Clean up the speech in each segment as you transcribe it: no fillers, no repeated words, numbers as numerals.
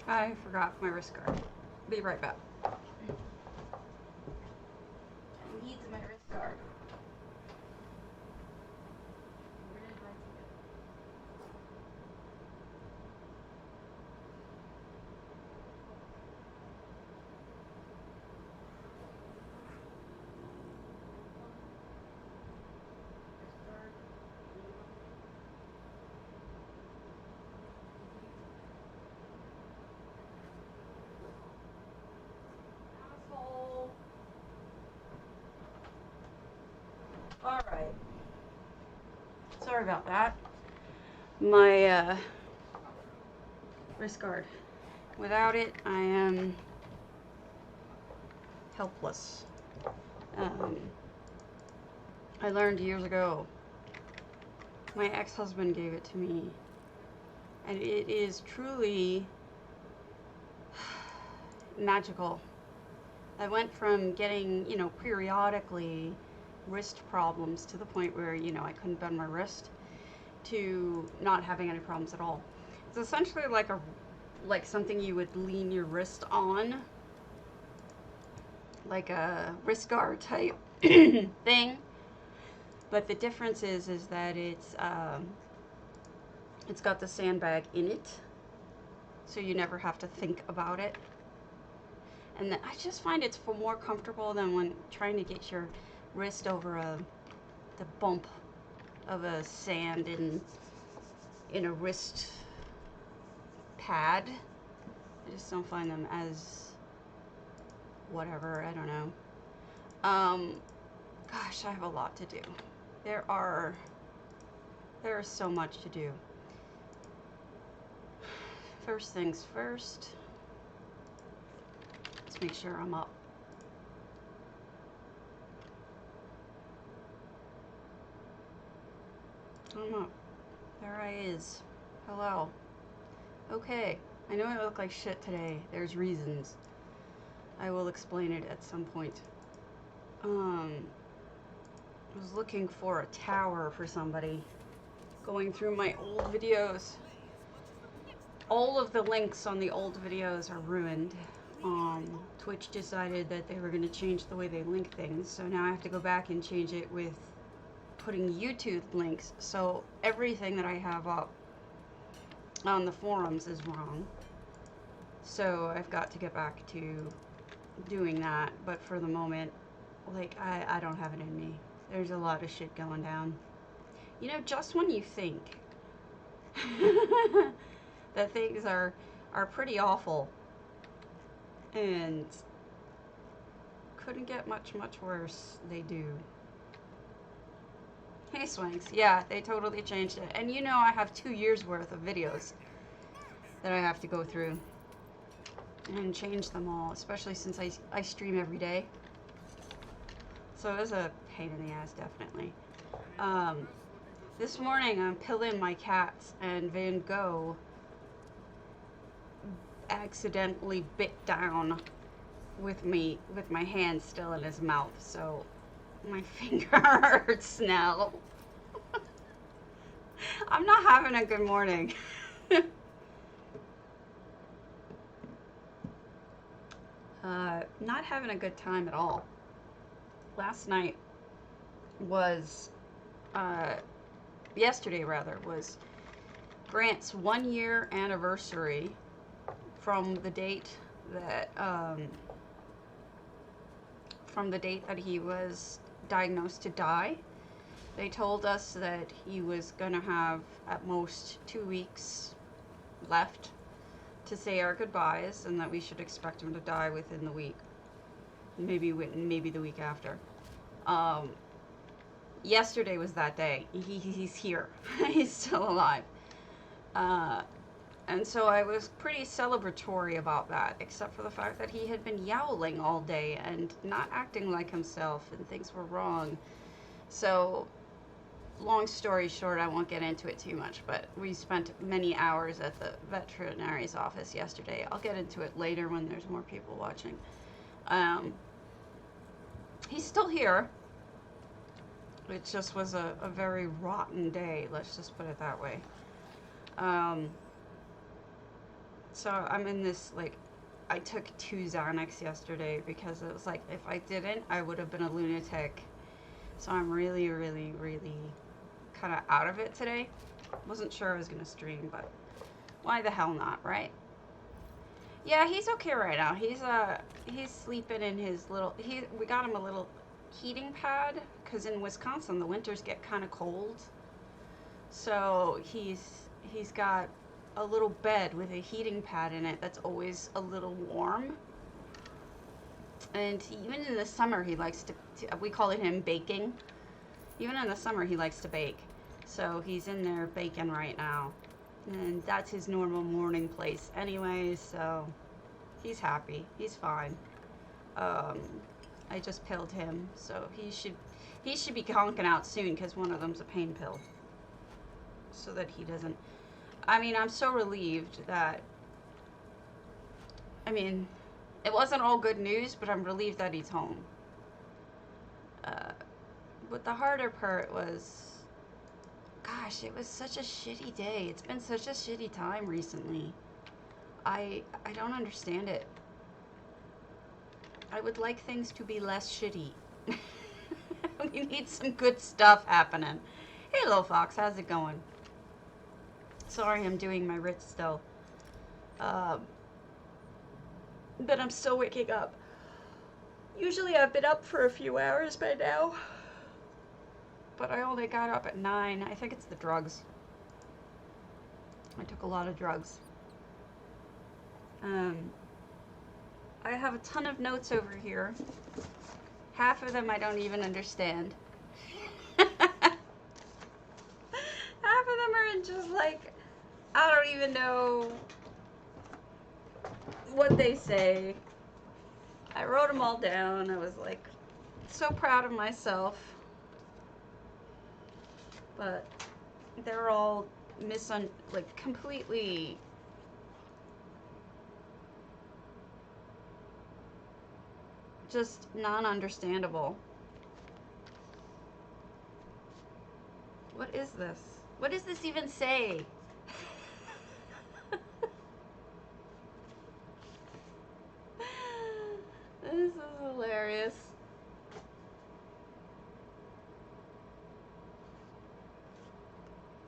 I forgot my wrist guard. Be right back. I need my wrist guard. Where did my ticket? Wrist guard. Asshole. Alright. Sorry about that. My wrist guard. Without it, I am helpless. I learned years ago. My ex-husband gave it to me. And it is truly magical. I went from getting, periodically wrist problems to the point where, I couldn't bend my wrist to not having any problems at all. It's essentially like something you would lean your wrist on, like a wrist guard type thing. But the difference is that it's got the sandbag in it, so you never have to think about it. And I just find it's more comfortable than when trying to get your wrist over the bump of a sand in a wrist pad. I just don't find them as whatever, I don't know. Gosh, I have a lot to do. There is so much to do. First things first. Let's make sure I'm up. I'm up. There I is. Hello. Okay. I know I look like shit today. There's reasons. I will explain it at some point. I was looking for a tower for somebody. Going through my old videos. All of the links on the old videos are ruined. Twitch decided that they were going to change the way they link things, so now I have to go back and change it with putting YouTube links. So everything that I have up on the forums is wrong. So I've got to get back to doing that, but for the moment, like, I don't have it in me. There's a lot of shit going down. Just when you think that things are pretty awful and couldn't get much worse, they do. Hey Swanks, yeah, they totally changed it. And I have 2 years worth of videos that I have to go through and change them all, especially since I stream every day. So it was a pain in the ass, definitely. This morning I'm pilling my cats, and Van Gogh accidentally bit down with my hand still in his mouth, so my finger hurts now. I'm not having a good morning. Not having a good time at all. Last night was, yesterday rather, was Grant's 1-year anniversary from the date that he was diagnosed to die. They told us that he was gonna have at most 2 weeks left to say our goodbyes, and that we should expect him to die within the week, maybe the week after. Yesterday was that day. He's here. He's still alive. And so I was pretty celebratory about that, except for the fact that he had been yowling all day and not acting like himself, and things were wrong. So, long story short, I won't get into it too much, but we spent many hours at the veterinary's office yesterday. I'll get into it later when there's more people watching. He's still here. It just was a very rotten day, let's just put it that way. So I'm in this, like, I took 2 Xanax yesterday because it was like, if I didn't, I would have been a lunatic. So I'm really, really, really kind of out of it today. Wasn't sure I was going to stream, but why the hell not, right? Yeah, he's okay right now. He's sleeping in his little, we got him a little heating pad, because in Wisconsin the winters get kind of cold. So he's got a little bed with a heating pad in it that's always a little warm. And even in the summer he likes to we call it him baking. Even in the summer he likes to bake. So he's in there baking right now. And that's his normal morning place anyway, so he's happy. He's fine. I just pilled him, so he should be conking out soon, because one of them's a pain pill. So that he doesn't... I mean, I'm so relieved that... I mean, it wasn't all good news, but I'm relieved that he's home. But the harder part was... Gosh, it was such a shitty day. It's been such a shitty time recently. I don't understand it. I would like things to be less shitty. We need some good stuff happening. Hey, little fox, how's it going? Sorry, I'm doing my Ritz still. But I'm still waking up. Usually I've been up for a few hours by now. But I only got up at 9. I think it's the drugs. I took a lot of drugs. I have a ton of notes over here. Half of them I don't even understand. Half of them are just like, I don't even know what they say. I wrote them all down. I was like so proud of myself. But they're all like completely just non-understandable. What is this? What does this even say? This is hilarious.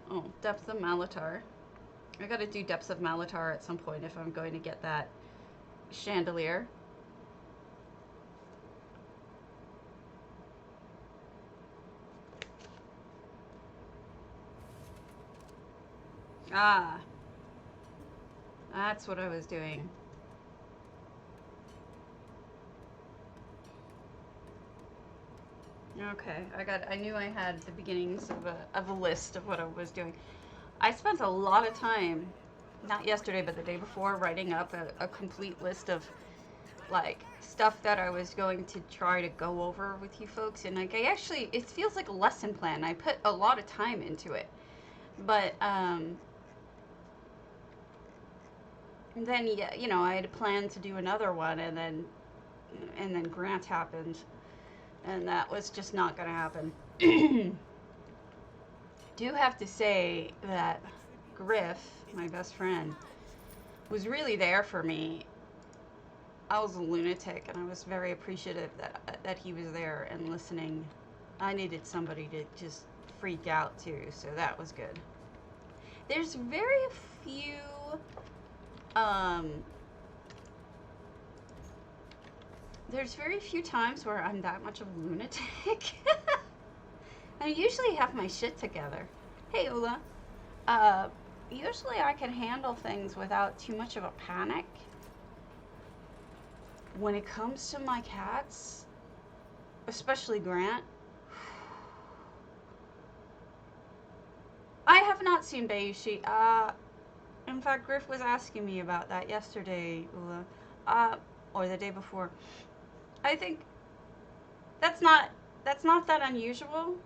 Oh, depth of Malatar. I gotta do depths of Malatar at some point if I'm going to get that chandelier. Ah, that's what I was doing. Okay, I knew I had the beginnings of a list of what I was doing. I spent a lot of time, not yesterday, but the day before, writing up a complete list of, like, stuff that I was going to try to go over with you folks. And, like, it feels like a lesson plan. I put a lot of time into it. But, then, yeah, you know, I had planned to do another one, and then Grant happened. And that was just not going to happen. Do have to say that Griff, my best friend, was really there for me. I was a lunatic, and I was very appreciative that he was there and listening. I needed somebody to just freak out too, so that was good. There's very few times where I'm that much of a lunatic. I usually have my shit together. Hey, Ola. Usually I can handle things without too much of a panic. When it comes to my cats, especially Grant, I have not seen Bayushi. In fact, Griff was asking me about that yesterday, Ula, or the day before. I think that's not that unusual.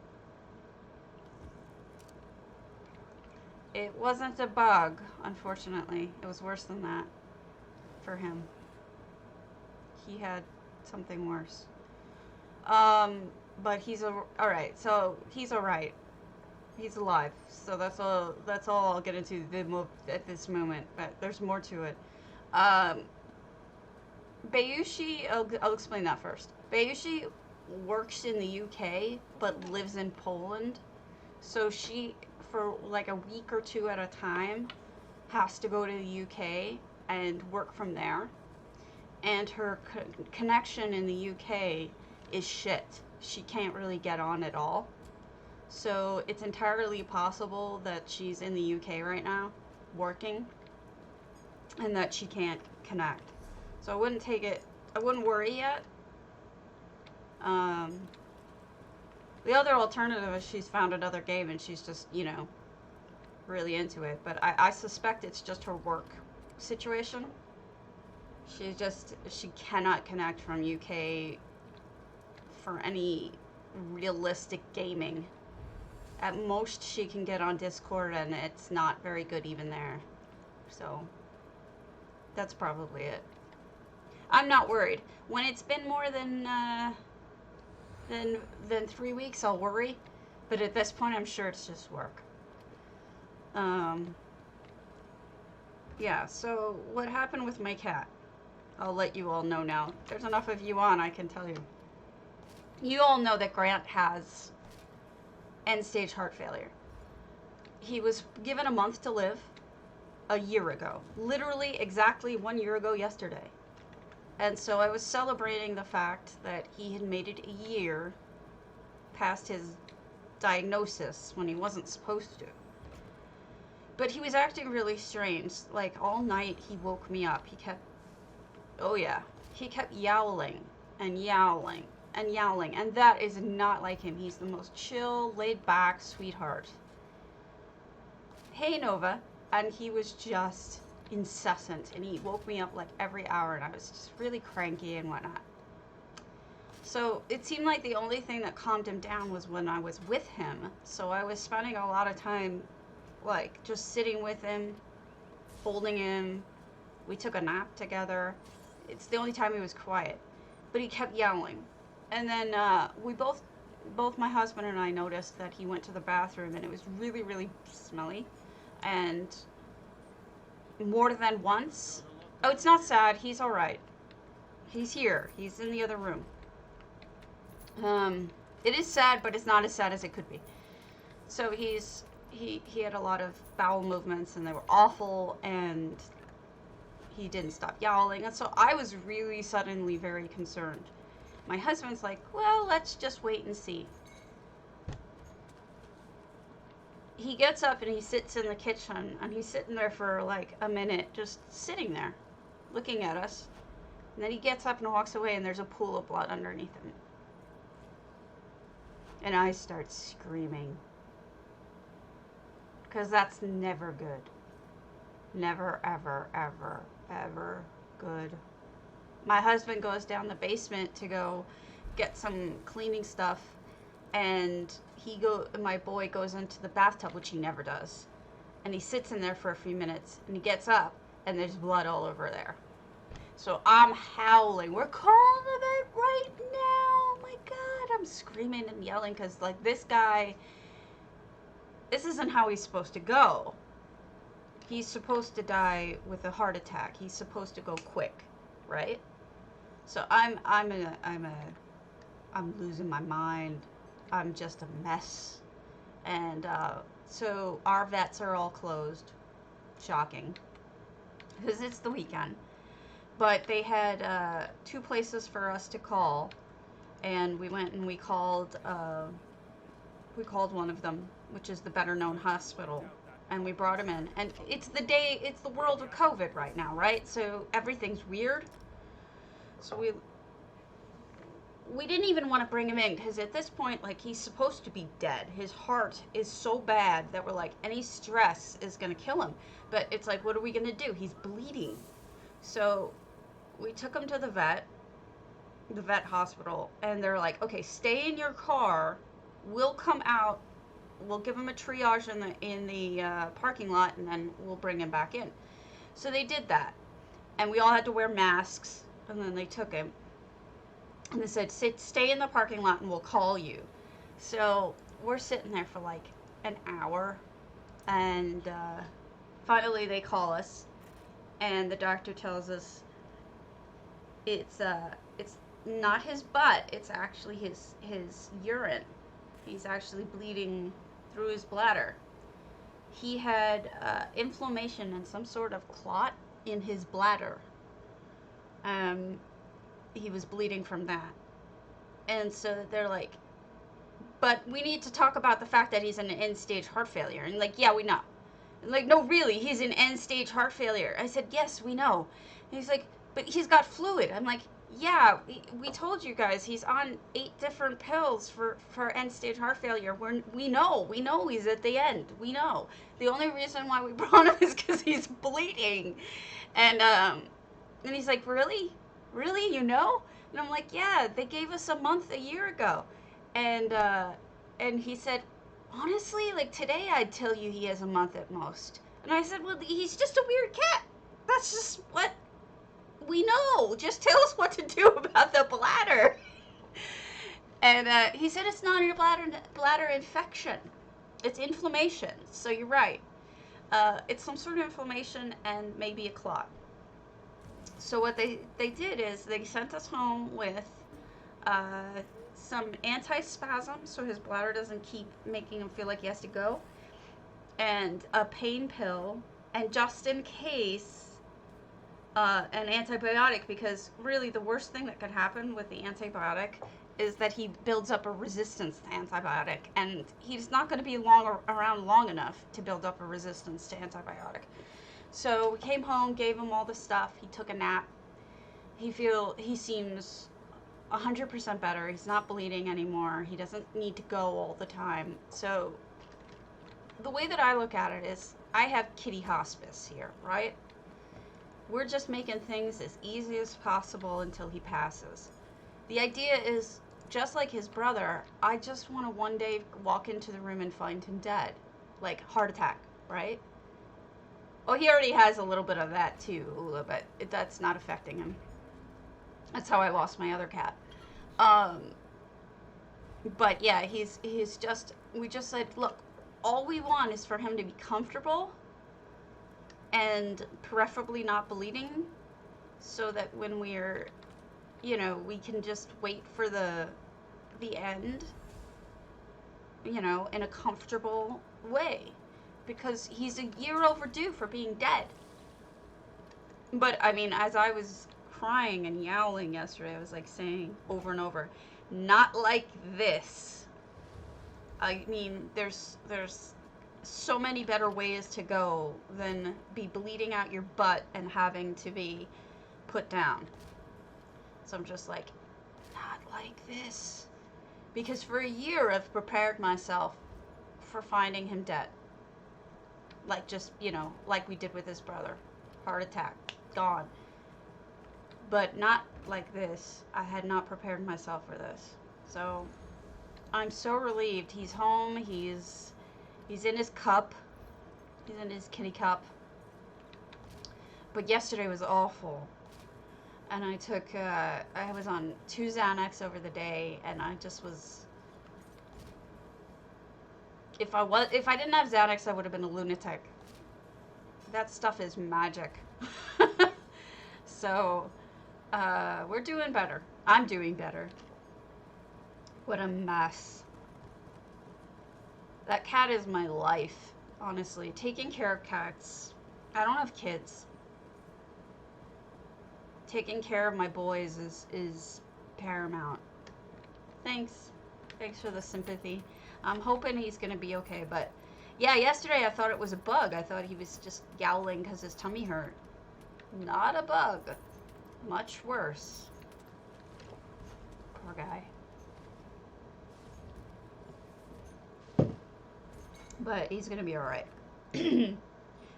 It wasn't a bug, unfortunately. It was worse than that for him. He had something worse. But he's alright. So he's alright. He's alive. So that's all I'll get into at this moment. But there's more to it. Um, Bayushi, I'll explain that first. Bayushi works in the UK but lives in Poland. So she, for like a week or two at a time, has to go to the UK and work from there. And her connection in the UK is shit. She can't really get on at all. So it's entirely possible that she's in the UK right now, working, and that she can't connect. So I wouldn't worry yet. The other alternative is she's found another game and she's just, really into it. But I suspect it's just her work situation. She cannot connect from UK for any realistic gaming. At most, she can get on Discord, and it's not very good even there. So, that's probably it. I'm not worried. When it's been more than 3 weeks, I'll worry. But at this point, I'm sure it's just work. Yeah, so what happened with my cat? I'll let you all know now. There's enough of you on, I can tell you. You all know that Grant has end-stage heart failure. He was given a month to live a year ago. Literally exactly 1 year ago yesterday. And so I was celebrating the fact that he had made it a year past his diagnosis when he wasn't supposed to. But he was acting really strange. Like all night he woke me up. He kept yowling and yowling and yowling. And that is not like him. He's the most chill, laid back sweetheart. Hey Nova. And he was just incessant, and he woke me up like every hour, and I was just really cranky and whatnot. So it seemed like the only thing that calmed him down was when I was with him. So I was spending a lot of time like just sitting with him, holding him. We took a nap together. It's the only time he was quiet, but he kept yowling. And then we both my husband and I noticed that he went to the bathroom, and it was really, really smelly. And more than once. Oh, it's not sad. He's all right. He's here. He's in the other room. It is sad, but it's not as sad as it could be. So he had a lot of bowel movements, and they were awful, and he didn't stop yowling. And so I was really suddenly very concerned. My husband's like, well, let's just wait and see. He gets up and he sits in the kitchen, and he's sitting there for like a minute, just sitting there, looking at us. And then he gets up and walks away, and there's a pool of blood underneath him. And I start screaming. Because that's never good. Never, ever, ever, ever good. My husband goes down the basement to go get some cleaning stuff, and my boy goes into the bathtub, which he never does, and he sits in there for a few minutes, and he gets up, and there's blood all over there. So I'm howling. We're calling it right now. Oh my God, I'm screaming and yelling because like this guy, this isn't how he's supposed to go. He's supposed to die with a heart attack. He's supposed to go quick, right? So I'm losing my mind. I'm just a mess. And so our vets are all closed. Shocking. Because it's the weekend. But they had 2 places for us to call. And we went and we called one of them, which is the better known hospital. And we brought him in. And it's the world of COVID right now, right? So everything's weird. So we didn't even want to bring him in, because at this point, like, he's supposed to be dead. His heart is so bad that we're like, any stress is going to kill him. But it's like, what are we going to do? He's bleeding. So we took him to the vet hospital, and they're like, okay, stay in your car. We'll come out. We'll give him a triage in the parking lot, and then we'll bring him back in. So they did that. And we all had to wear masks, and then they took him. And they said, stay in the parking lot and we'll call you. So we're sitting there for like an hour. And finally they call us. and the doctor tells us it's not his butt, it's actually his urine. He's actually bleeding through his bladder. He had inflammation and some sort of clot in his bladder. He was bleeding from that. And so they're like, but we need to talk about the fact that he's in an end-stage heart failure. And like, yeah, we know. And like, no, really, he's in end-stage heart failure. I said, yes, we know. And he's like, but he's got fluid. I'm like, yeah, we told you guys he's on 8 different pills for end-stage heart failure. We know he's at the end. We know. The only reason why we brought him is because he's bleeding. And he's like, really? Really, you know? And I'm like, yeah, they gave us a month a year ago. And he said, honestly, like today I'd tell you he has a month at most. And I said, well, he's just a weird cat. That's just what we know. Just tell us what to do about the bladder. And he said it's not a bladder infection. It's inflammation. So you're right. It's some sort of inflammation and maybe a clot. So what they did is they sent us home with some anti-spasm so his bladder doesn't keep making him feel like he has to go, and a pain pill, and just in case, an antibiotic, because really the worst thing that could happen with the antibiotic is that he builds up a resistance to antibiotic, and he's not going to be around long enough to build up a resistance to antibiotic. So we came home, gave him all the stuff. He took a nap. He seems 100% better. He's not bleeding anymore. He doesn't need to go all the time. So the way that I look at it is I have kitty hospice here, right? We're just making things as easy as possible until he passes. The idea is, just like his brother, I just want to one day walk into the room and find him dead. Like heart attack, right? Oh, he already has a little bit of that too, but that's not affecting him. That's how I lost my other cat. But yeah, we just said, look, all we want is for him to be comfortable and preferably not bleeding, so that when we're, we can just wait for the end, in a comfortable way, because he's a year overdue for being dead. But I mean, as I was crying and yowling yesterday, I was like saying over and over, not like this. I mean, there's so many better ways to go than be bleeding out your butt and having to be put down. So I'm just like, not like this. Because for a year I've prepared myself for finding him dead. Like just, like we did with his brother. Heart attack, gone. But not like this. I had not prepared myself for this. So I'm so relieved. He's home. He's in his cup. He's in his kitty cup. But yesterday was awful. And I was on 2 Xanax over the day, and I just was, if I didn't have Xanax, I would have been a lunatic. That stuff is magic. So, we're doing better. I'm doing better. What a mess. That cat is my life, honestly. Taking care of cats. I don't have kids. Taking care of my boys is paramount. Thanks for the sympathy. I'm hoping he's gonna be okay, but yeah, yesterday I thought it was a bug. I thought he was just yowling because his tummy hurt. Not a bug. Much worse. Poor guy. But he's gonna be alright.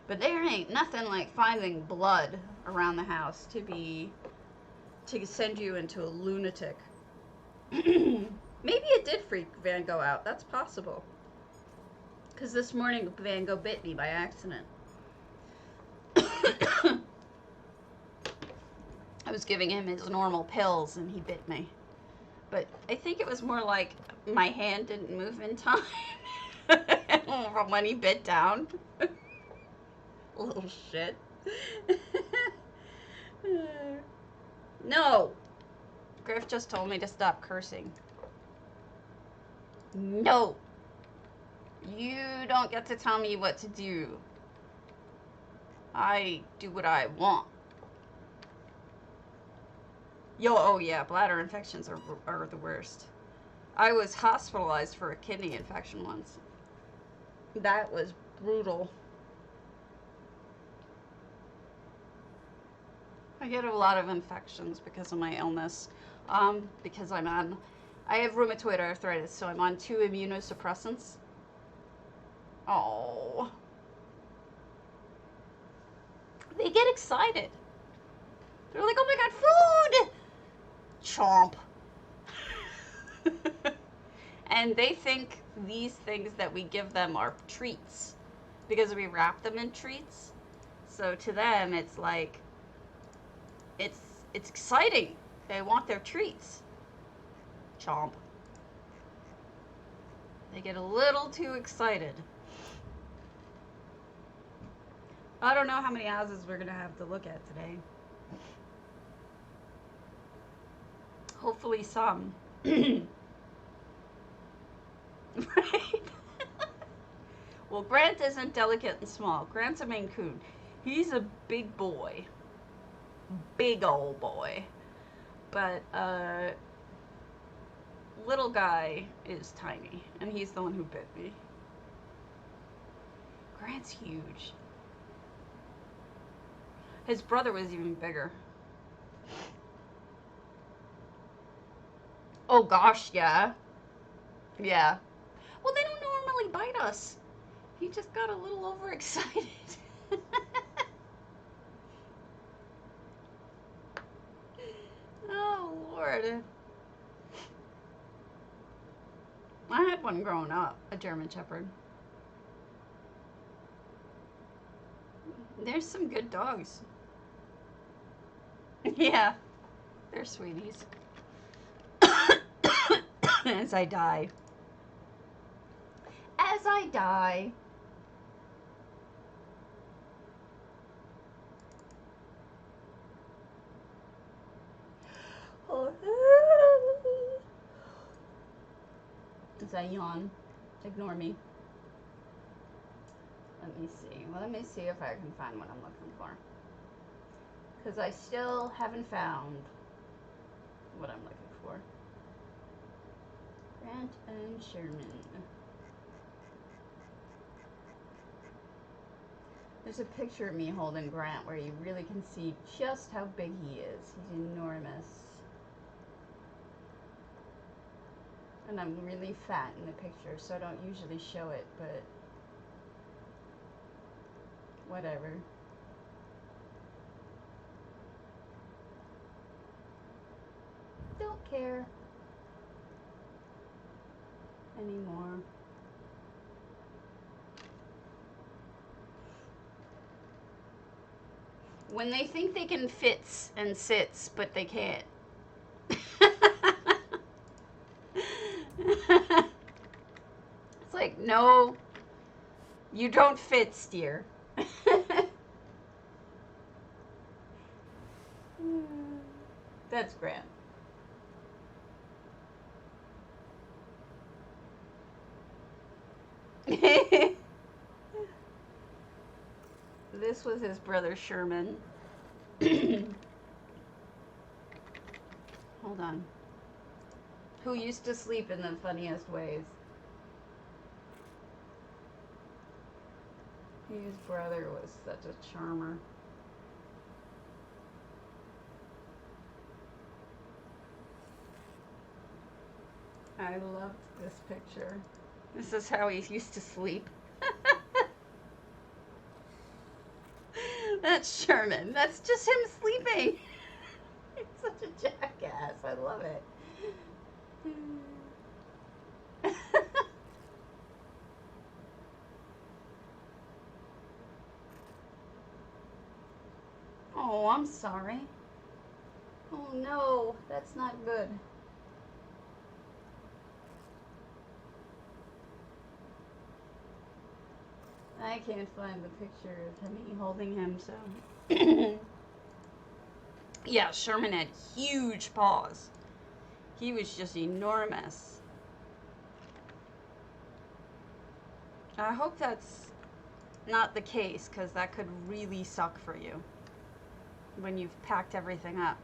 But there ain't nothing like finding blood around the house to send you into a lunatic. Maybe it did freak Van Gogh out. That's possible. Because this morning Van Gogh bit me by accident. I was giving him his normal pills and he bit me. But I think it was more like my hand didn't move in time from when he bit down. Little shit. No! Griff just told me to stop cursing. No! You don't get to tell me what to do. I do what I want. Yo, oh yeah, bladder infections are the worst. I was hospitalized for a kidney infection once. That was brutal. I get a lot of infections because of my illness. Because I have rheumatoid arthritis, so I'm on 2 immunosuppressants. Oh. They get excited. They're like, oh my god, food! Chomp. And they think these things that we give them are treats because we wrap them in treats. So to them, it's like, it's exciting. They want their treats. Chomp. They get a little too excited. I don't know how many houses we're going to have to look at today. Hopefully some. Right? Well, Grant isn't delicate and small. Grant's a Maine Coon. He's a big boy. Big old boy. But, little guy is tiny. And he's the one who bit me. Grant's huge. His brother was even bigger. Oh gosh, yeah. Yeah. Well, they don't normally bite us. He just got a little overexcited. Oh, Lord. I had one growing up, a German Shepherd. There's some good dogs. Yeah, they're sweeties. As I die. As I die. As I yawn. Ignore me. Let me see. Well, let me see if I can find what I'm looking for. Because I still haven't found what I'm looking for. Grant and Sherman. There's a picture of me holding Grant where you really can see just how big he is. He's enormous. And I'm really fat in the picture, so I don't usually show it, but whatever. Don't care anymore. When they think they can fits and sits, but they can't. It's like, no, you don't fit, steer. That's Grant. This was his brother Sherman. Hold on. Who used to sleep in the funniest ways. His brother was such a charmer. I loved this picture. This is how he used to sleep. That's Sherman. That's just him sleeping. He's such a jackass. I love it. Oh, I'm sorry. Oh no, that's not good. I can't find the picture of me holding him, so. Yeah, Sherman had huge paws. He was just enormous. I hope that's not the case, because that could really suck for you when you've packed everything up.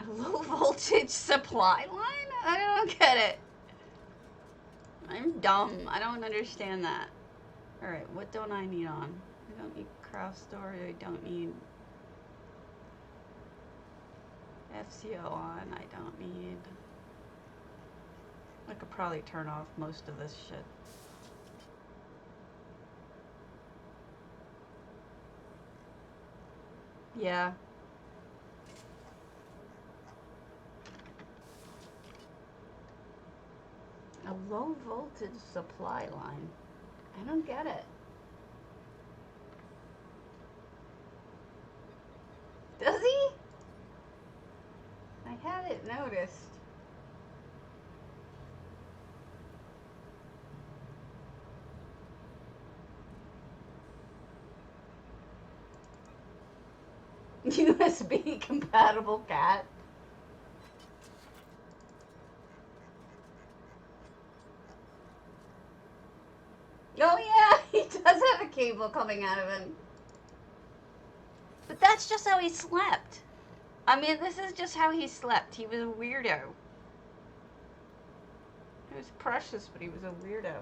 A low voltage supply line? I don't get it. I'm dumb. I don't understand that. Alright, what don't I need on? I don't need craft store. I don't need FCO on. I don't need... I could probably turn off most of this shit. Yeah. A low voltage supply line. I don't get it. Does he? I hadn't noticed. USB compatible cat. Oh yeah, he does have a cable coming out of him. But that's just how he slept. I mean, this is just how he slept. He was a weirdo. He was precious, but he was a weirdo.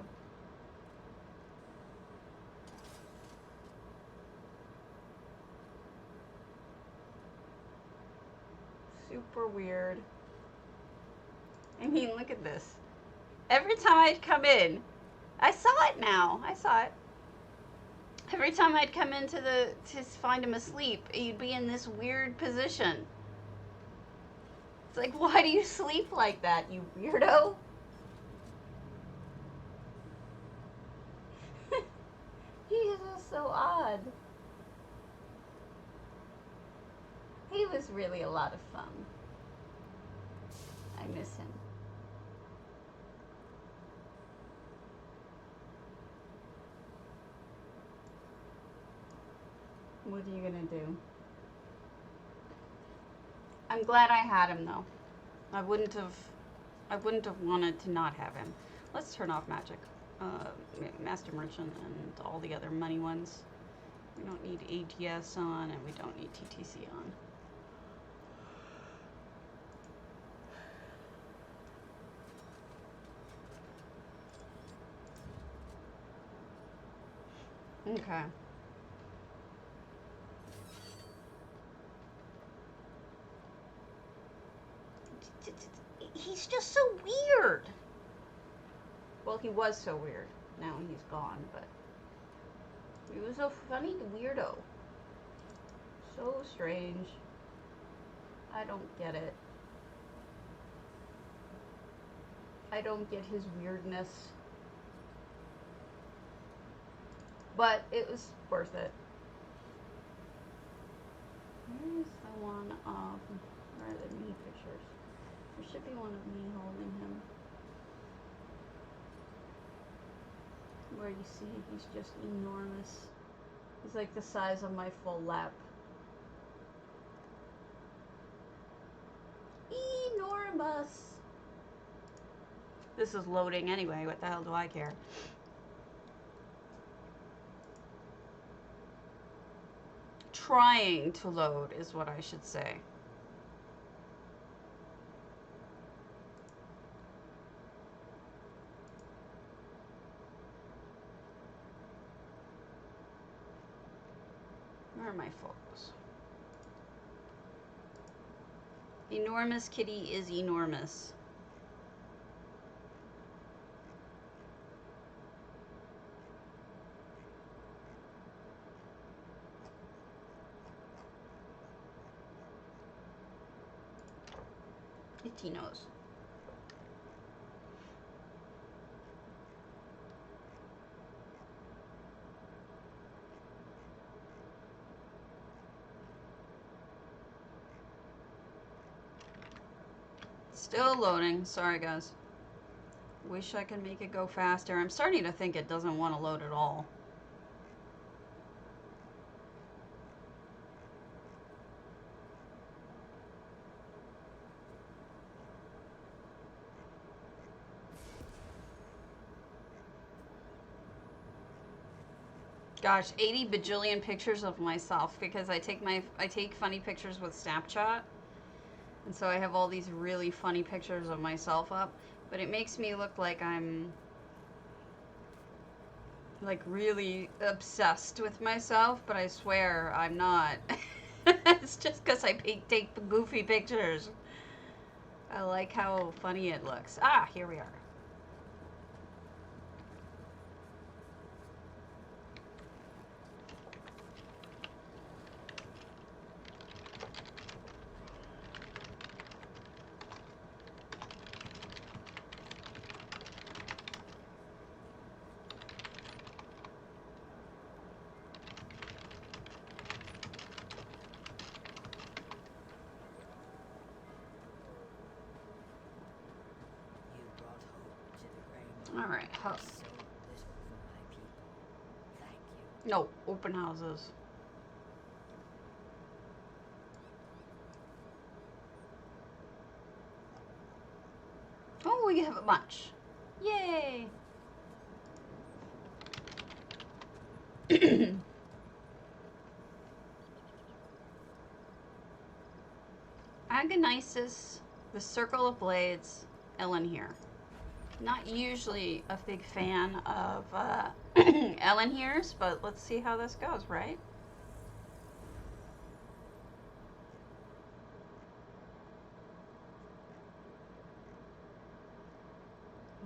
Super weird. I mean, look at this. Every time I'd come in, I saw it now. I saw it. Every time I'd come into to find him asleep, he'd be in this weird position. It's like, why do you sleep like that, you weirdo? He is just so odd. He was really a lot of fun. I miss him. What are you gonna do? I'm glad I had him though. I wouldn't have wanted to not have him. Let's turn off magic. Master Merchant and all the other money ones. We don't need AGS on and we don't need TTC on. Okay. He's just so weird. Well, he was so weird. Now he's gone, but he was a funny weirdo. So strange. I don't get it. I don't get his weirdness. But it was worth it. Where's the one of... Where are the me pictures? There should be one of me holding him. Where you see he's just enormous. He's like the size of my full lap. Enormous! This is loading anyway, what the hell do I care? Trying to load is what I should say. Where are my photos? Enormous kitty is enormous. Itchy nose. Still loading. Sorry, guys. Wish I could make it go faster. I'm starting to think it doesn't want to load at all. Gosh, 80 bajillion pictures of myself because I take funny pictures with Snapchat. And so I have all these really funny pictures of myself up, but it makes me look like I'm like really obsessed with myself, but I swear I'm not. It's just because I take goofy pictures. I like how funny it looks. Ah, here we are. All right. No, open houses. Oh, we have a bunch. Yay! Agonisis, the Circle of Blades, Elinhir. Not usually a big fan of Elinhir's, but let's see how this goes, right?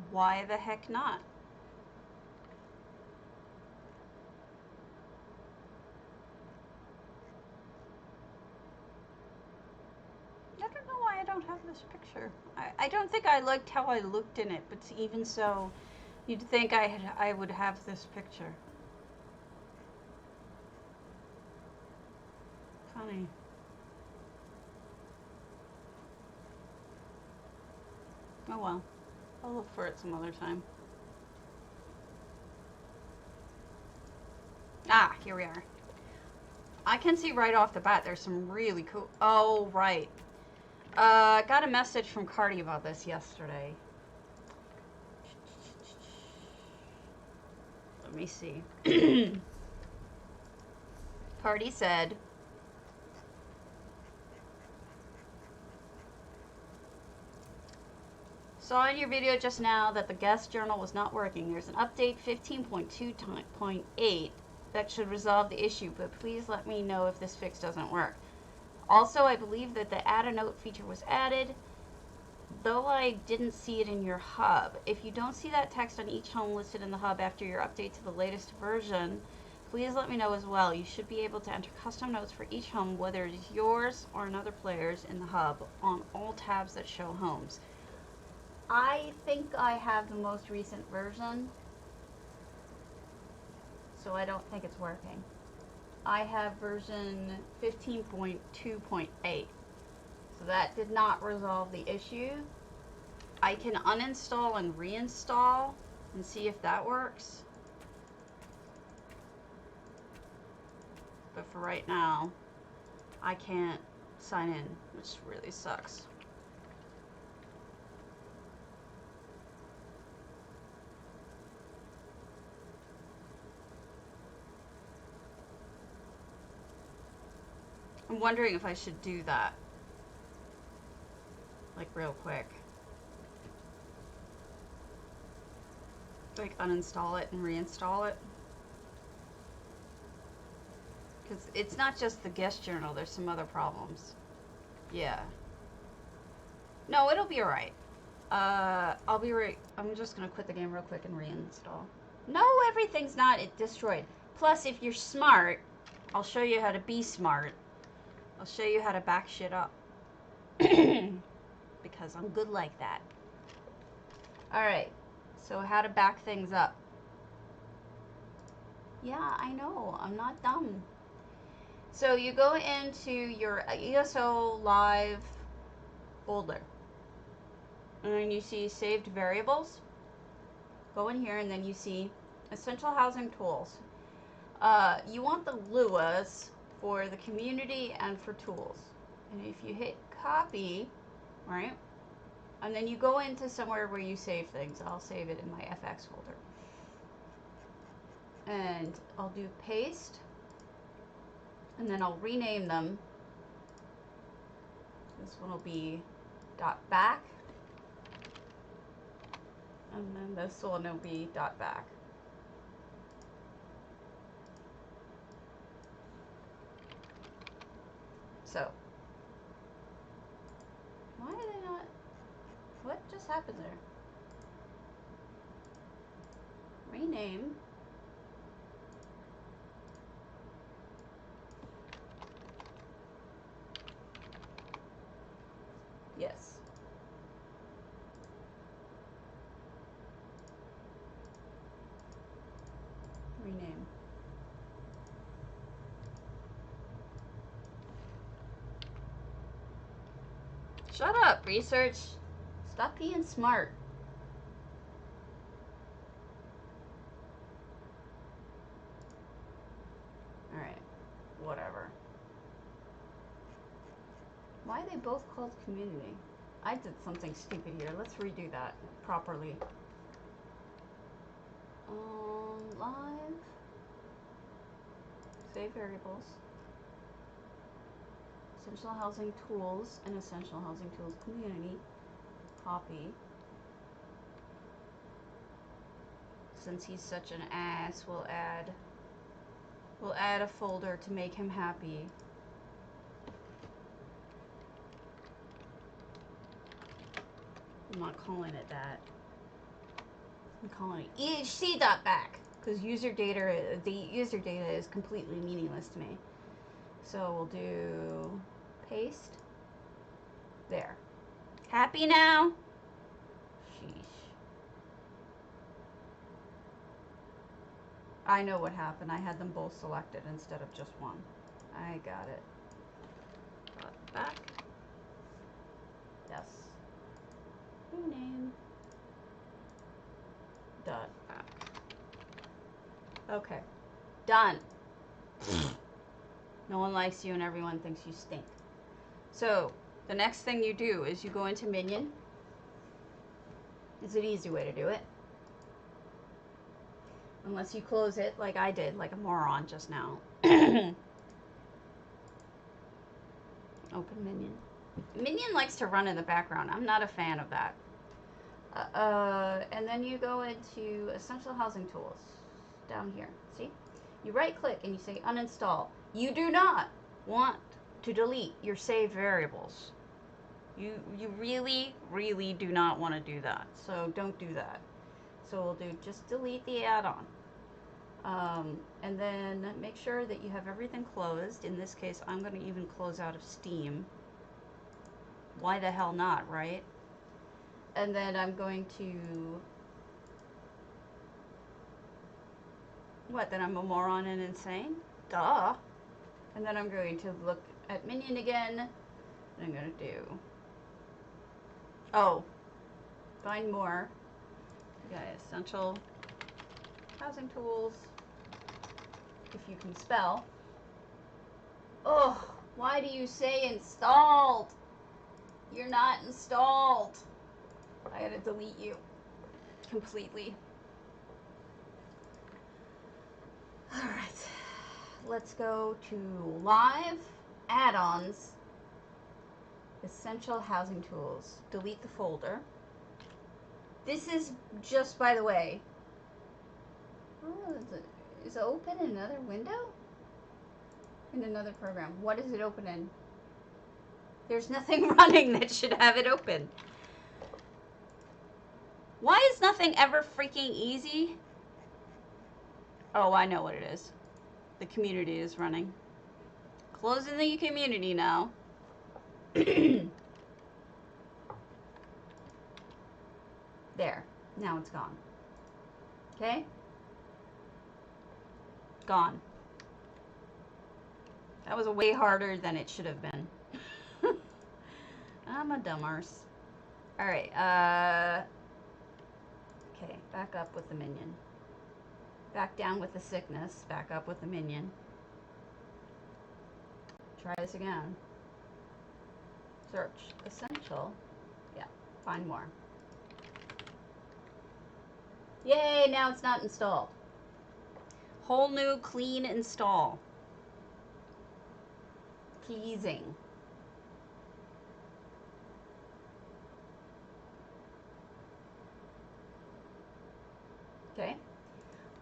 Why the heck not? I don't know why I don't have this picture. I don't think I liked how I looked in it, but even so, you'd think I would have this picture. Funny. Oh well. I'll look for it some other time. Ah, here we are. I can see right off the bat there's some really cool... Oh, right. I got a message from Cardi about this yesterday. Let me see. Cardi said... Saw in your video just now that the guest journal was not working. There's an update 15.2.8 that should resolve the issue, but please let me know if this fix doesn't work. Also, I believe that the add a note feature was added, though I didn't see it in your hub. If you don't see that text on each home listed in the hub after your update to the latest version, please let me know as well. You should be able to enter custom notes for each home, whether it is yours or another player's, in the hub on all tabs that show homes. I think I have the most recent version, so I don't think it's working. I have version 15.2.8, so that did not resolve the issue. I can uninstall and reinstall and see if that works. But for right now, I can't sign in, which really sucks. I'm wondering if I should do that, like real quick. Like uninstall it and reinstall it. Because it's not just the guest journal, there's some other problems. Yeah. No, it'll be alright. I'll be right. I'm just gonna quit the game real quick and reinstall. No, everything's not destroyed. Plus, if you're smart, I'll show you how to be smart. I'll show you how to back shit up. Because I'm good like that. Alright, so how to back things up. Yeah, I know, I'm not dumb. So you go into your ESO Live folder. And then you see saved variables. go in here and then you see essential housing tools. You want the LUAs for the community and for tools. And if you hit copy, right, and then you go into somewhere where you save things. I'll save it in my FX folder. And I'll do paste, and then I'll rename them. This one will be .back, and then this one will be .back. So, why are they not, what just happened there? Rename. Yes. Rename. Shut up, research. Stop being smart. Alright, whatever. Why are they both called community? I did something stupid here. Let's redo that properly. Live. Save variables. Essential housing tools and essential housing tools community. Copy. Since he's such an ass, we'll add a folder to make him happy. I'm not calling it that. I'm calling it EHC.back because user data, the user data is completely meaningless to me. So we'll do paste. There. Happy now? Sheesh. I know what happened. I had them both selected instead of just one. I got it. Back. Yes. Rename. Back. Okay. Done. No one likes you and everyone thinks you stink. So, the next thing you do is you go into Minion. It's an easy way to do it. Unless you close it like I did, like a moron just now. Open Minion. Minion likes to run in the background. I'm not a fan of that. And then you go into Essential Housing Tools. Down here. See? You right click and you say uninstall. You do not want to delete your saved variables. You really, really do not want to do that. So don't do that. So we'll do just delete the add-on. And then make sure that you have everything closed. In this case, I'm going to even close out of Steam. Why the hell not, right? And then I'm going to... What, then I'm a moron and insane? Duh. And then I'm going to look at Minion again. And I'm going to do... Oh. Find more. We got Essential Housing Tools. If you can spell. Oh, why do you say installed? You're not installed. I gotta delete you completely. Alright, let's go to Live, Add-ons, Essential Housing Tools. Delete the folder. This is just, by the way, oh, is it open in another window? In another program. What is it open in? There's nothing running that should have it open. Why is nothing ever freaking easy? Oh, I know what it is. The community is running. Closing the community now. There. Now it's gone. Okay? Gone. That was way harder than it should have been. I'm a dumbass. Alright, Okay, back up with the minion. Back down with the sickness. Back up with the minion. Try this again. Search. Essential. Yeah, find more. Yay, now it's not installed. Whole new clean install. Pleasing. Okay.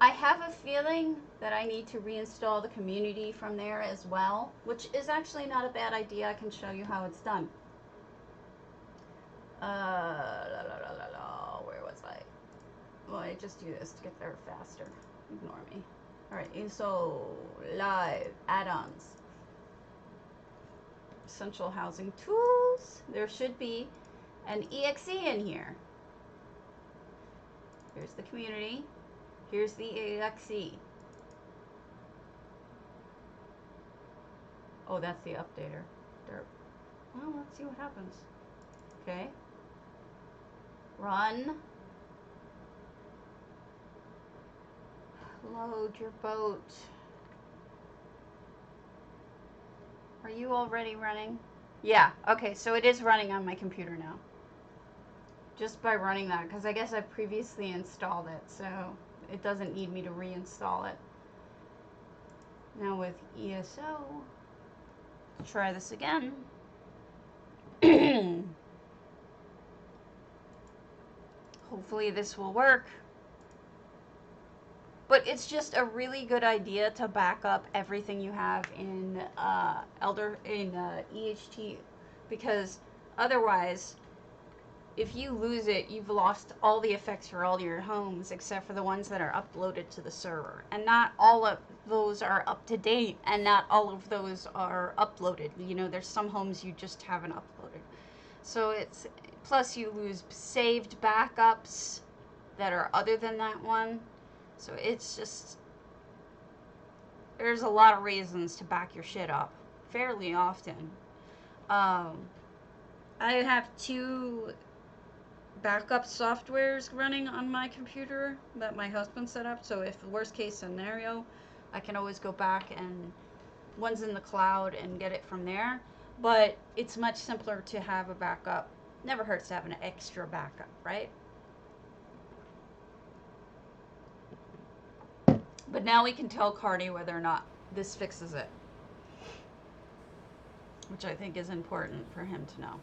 I have a feeling that I need to reinstall the community from there as well, which is actually not a bad idea. I can show you how it's done. Where was I? Well, I just do this to get there faster. Ignore me. Alright, so live add-ons. Essential housing tools. There should be an EXE in here. Here's the community. Here's the EXE. Oh, that's the updater. Derp. Well, let's see what happens. Okay. Run. Load your boat. Are you already running? Yeah, okay, so it is running on my computer now. Just by running that, because I guess I previously installed it, so it doesn't need me to reinstall it. Now with ESO, let's try this again. Hopefully this will work. But it's just a really good idea to back up everything you have in EHT, because otherwise, if you lose it, you've lost all the effects for all your homes except for the ones that are uploaded to the server. And not all of those are up to date, and not all of those are uploaded. You know, there's some homes you just haven't uploaded. So it's, plus you lose saved backups that are other than that one. So it's just, there's a lot of reasons to back your shit up fairly often. I have 2 backup softwares running on my computer that my husband set up. So if the worst case scenario, I can always go back, and one's in the cloud and get it from there. But it's much simpler to have a backup. Never hurts to have an extra backup, right? But now we can tell Cardi whether or not this fixes it, which I think is important for him to know.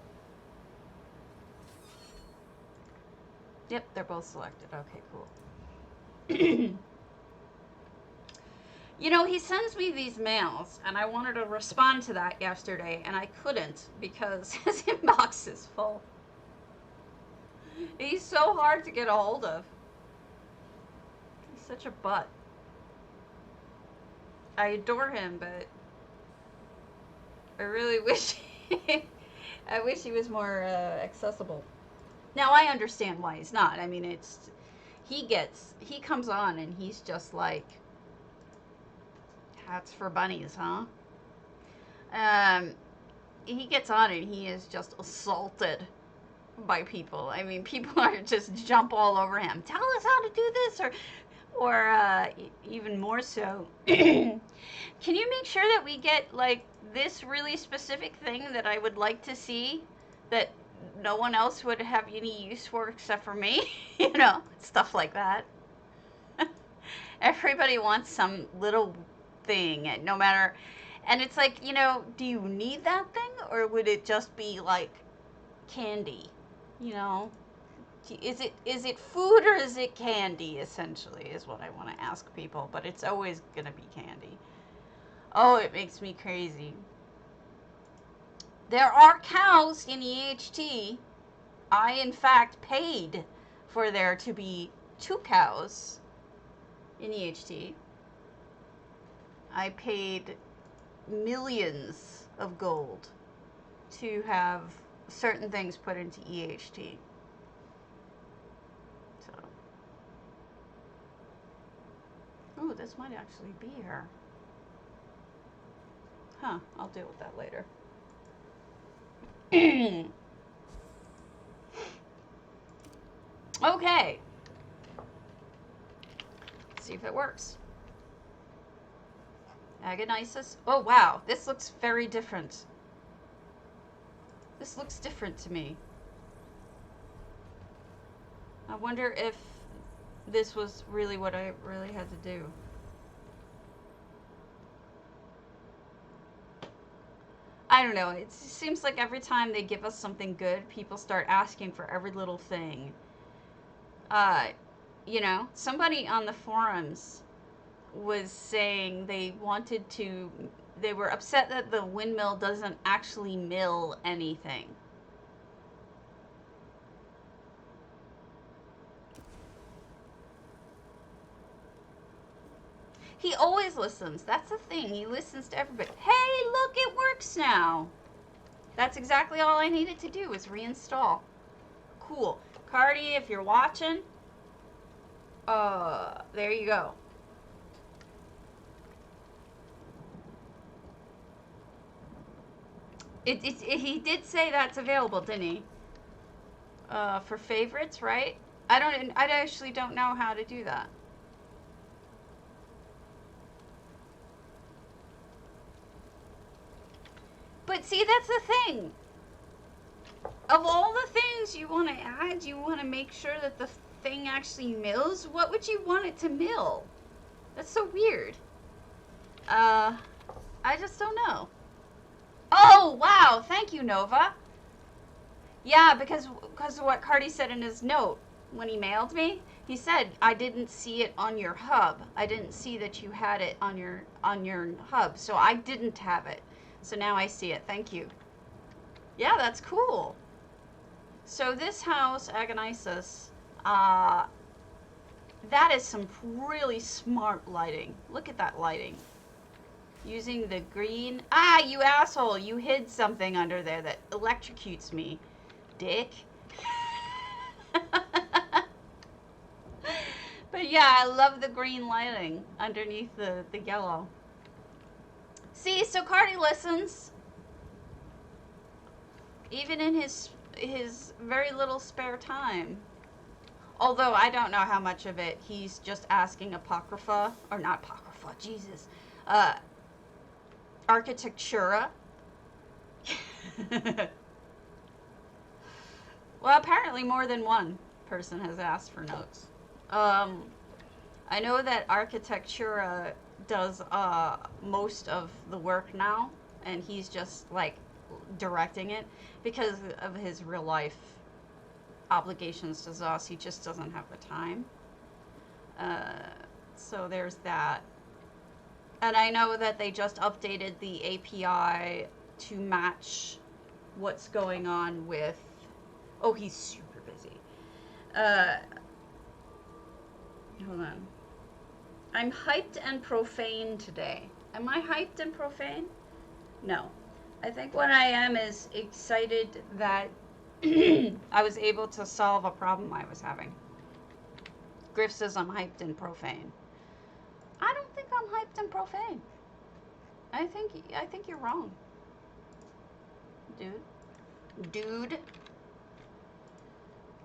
Yep, they're both selected. Okay, cool. You know, he sends me these mails, and I wanted to respond to that yesterday, and I couldn't because his inbox is full. He's so hard to get a hold of. He's such a butt. I adore him, but I really wish I wish he was more accessible. Now I understand why he's not. I mean, he comes on and he's just like, hats for bunnies, huh? He gets on and he is just assaulted by people. I mean, people are just jump all over him. Tell us how to do this, or even more so, can you make sure that we get like this really specific thing that I would like to see that no one else would have any use for except for me? You know, stuff like that. Everybody wants some little thing, and no matter, and it's like, you know, do you need that thing, or would it just be like candy, you know? Is it food or is it candy, essentially, is what I want to ask people. But it's always going to be candy. Oh, it makes me crazy. There are cows in EHT. I, in fact, paid for there to be 2 cows in EHT. I paid millions of gold to have certain things put into EHT. Oh, this might actually be her. Huh, I'll deal with that later. Okay. See if it works. Agonisis. Oh, wow. This looks very different. This looks different to me. I wonder if this was really what I really had to do. I don't know. It seems like every time they give us something good, people start asking for every little thing. You know, somebody on the forums was saying they were upset that the windmill doesn't actually mill anything. He always listens. That's the thing. He listens to everybody. Hey, look, it works now. That's exactly all I needed to do was reinstall. Cool. Cardi, if you're watching, there you go. He did say that's available, didn't he? For favorites, right? I actually don't know how to do that. But see, that's the thing. Of all the things you want to add, you want to make sure that the thing actually mills. What would you want it to mill? That's so weird. I just don't know. Oh, wow. Thank you, Nova. Yeah, because of what Cardi said in his note when he mailed me. He said, I didn't see it on your hub. I didn't see that you had it on your hub. So I didn't have it. So now I see it. Thank you. Yeah, that's cool. So this house, Agonisis, that is some really smart lighting. Look at that lighting. Using the green. Ah, you asshole. You hid something under there that electrocutes me. Dick. But yeah, I love the green lighting underneath the yellow. See, so Cardi listens. Even in his very little spare time. Although I don't know how much of it he's just asking Apocrypha, or not Apocrypha, Jesus. Architectura. Well, apparently more than one person has asked for notes. I know that Architectura does most of the work now, and he's just like directing it because of his real life obligations to Zos. He just doesn't have the time. So there's that. And I know that they just updated the API to match what's going on with... Oh, he's super busy. Hold on. I'm hyped and profane today. Am I hyped and profane? No. I think what I am is excited that I was able to solve a problem I was having. Griff says I'm hyped and profane. I don't think I'm hyped and profane. I think you're wrong. Dude. I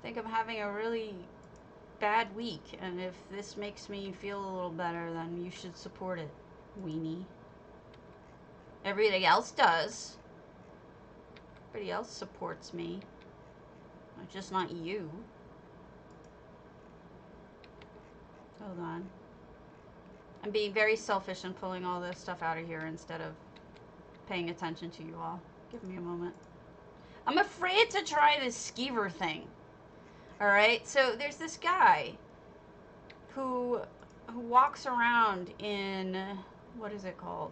think I'm having a really bad week, and if this makes me feel a little better, then you should support it, weenie. Everybody else does. Everybody else supports me. Just not you. Hold on. I'm being very selfish and pulling all this stuff out of here instead of paying attention to you all. Give me a moment. I'm afraid to try this skeever thing. Alright, so there's this guy who walks around in, what is it called?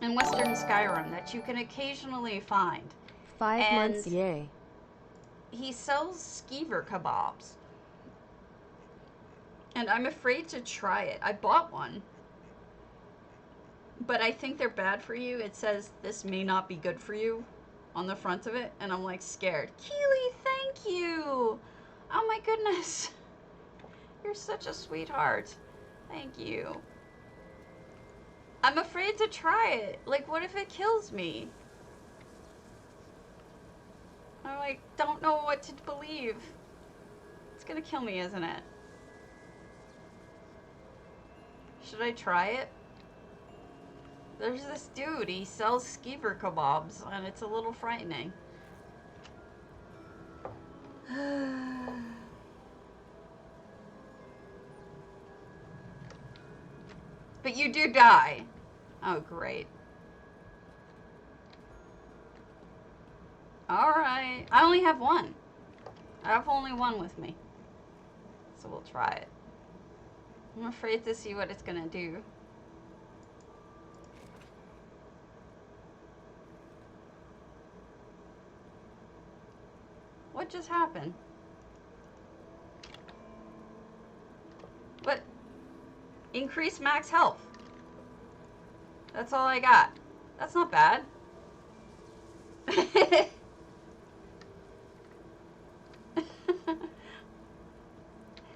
In Western Skyrim that you can occasionally find. 5 months, yay. He sells skeever kebabs. And I'm afraid to try it. I bought one. But I think they're bad for you. It says this may not be good for you on the front of it. And I'm like scared. Keely, thank you. Oh my goodness. You're such a sweetheart. Thank you. I'm afraid to try it. Like, what if it kills me? I like don't know what to believe. It's gonna kill me, isn't it? Should I try it? There's this dude, he sells skeever kebabs, and it's a little frightening. But you do die. Oh, great. Alright. I only have one. I have only one with me. So we'll try it. I'm afraid to see what it's gonna do. What just happened? What? Increase max health. That's all I got. That's not bad.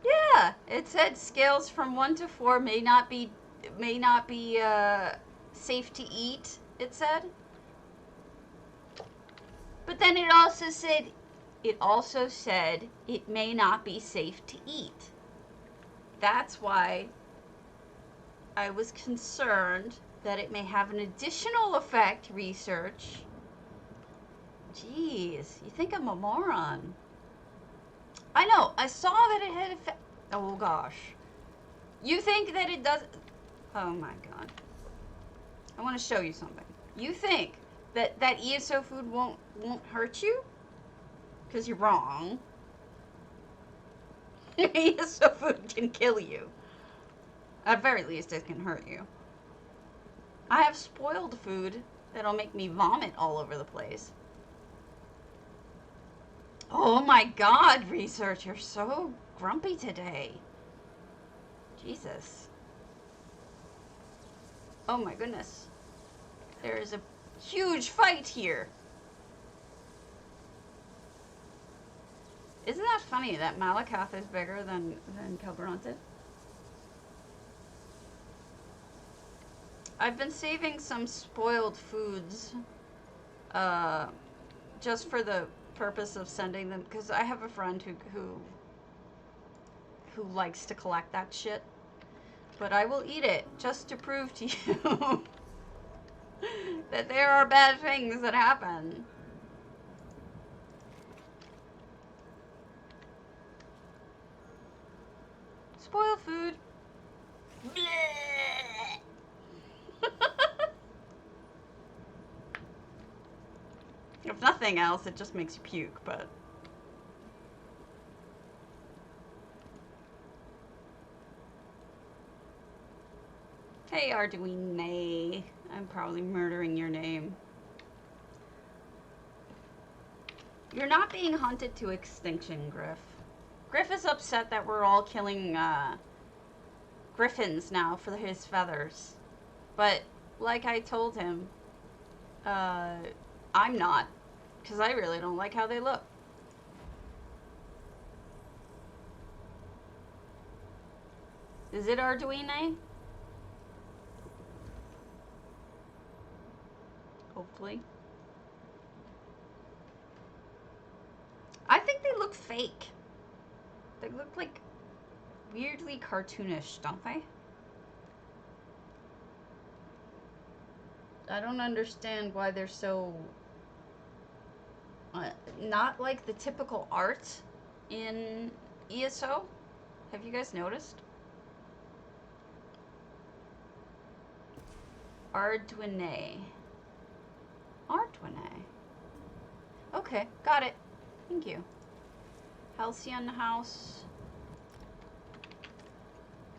Yeah, it said scales from 1 to 4 may not be safe to eat, it said. But then it also said it may not be safe to eat. That's why I was concerned that it may have an additional effect, research. Jeez, you think I'm a moron. I know, I saw that it had effect. Oh gosh. You think that it does. Oh my god. I want to show you something. You think that ESO food won't hurt you? Because you're wrong. ESO food can kill you. At very least, it can hurt you. I have spoiled food that'll make me vomit all over the place. Oh my god, research, you're so grumpy today. Jesus. Oh my goodness. There is a huge fight here. Isn't that funny that Malakath is bigger than Kelbronte? I've been saving some spoiled foods just for the purpose of sending them, because I have a friend who likes to collect that shit. But I will eat it just to prove to you that there are bad things that happen. Spoiled food. If nothing else, it just makes you puke, but... Hey, Arduino. I'm probably murdering your name. You're not being hunted to extinction, Griff. Griff is upset that we're all killing griffins now for his feathers. But, like I told him, I'm not. Because I really don't like how they look. Is it Arduino? Hopefully. I think they look fake. They look like weirdly cartoonish, don't they? I don't understand why they're so not like the typical art in ESO. Have you guys noticed? Arduino. Okay, got it. Thank you. Halcyon House.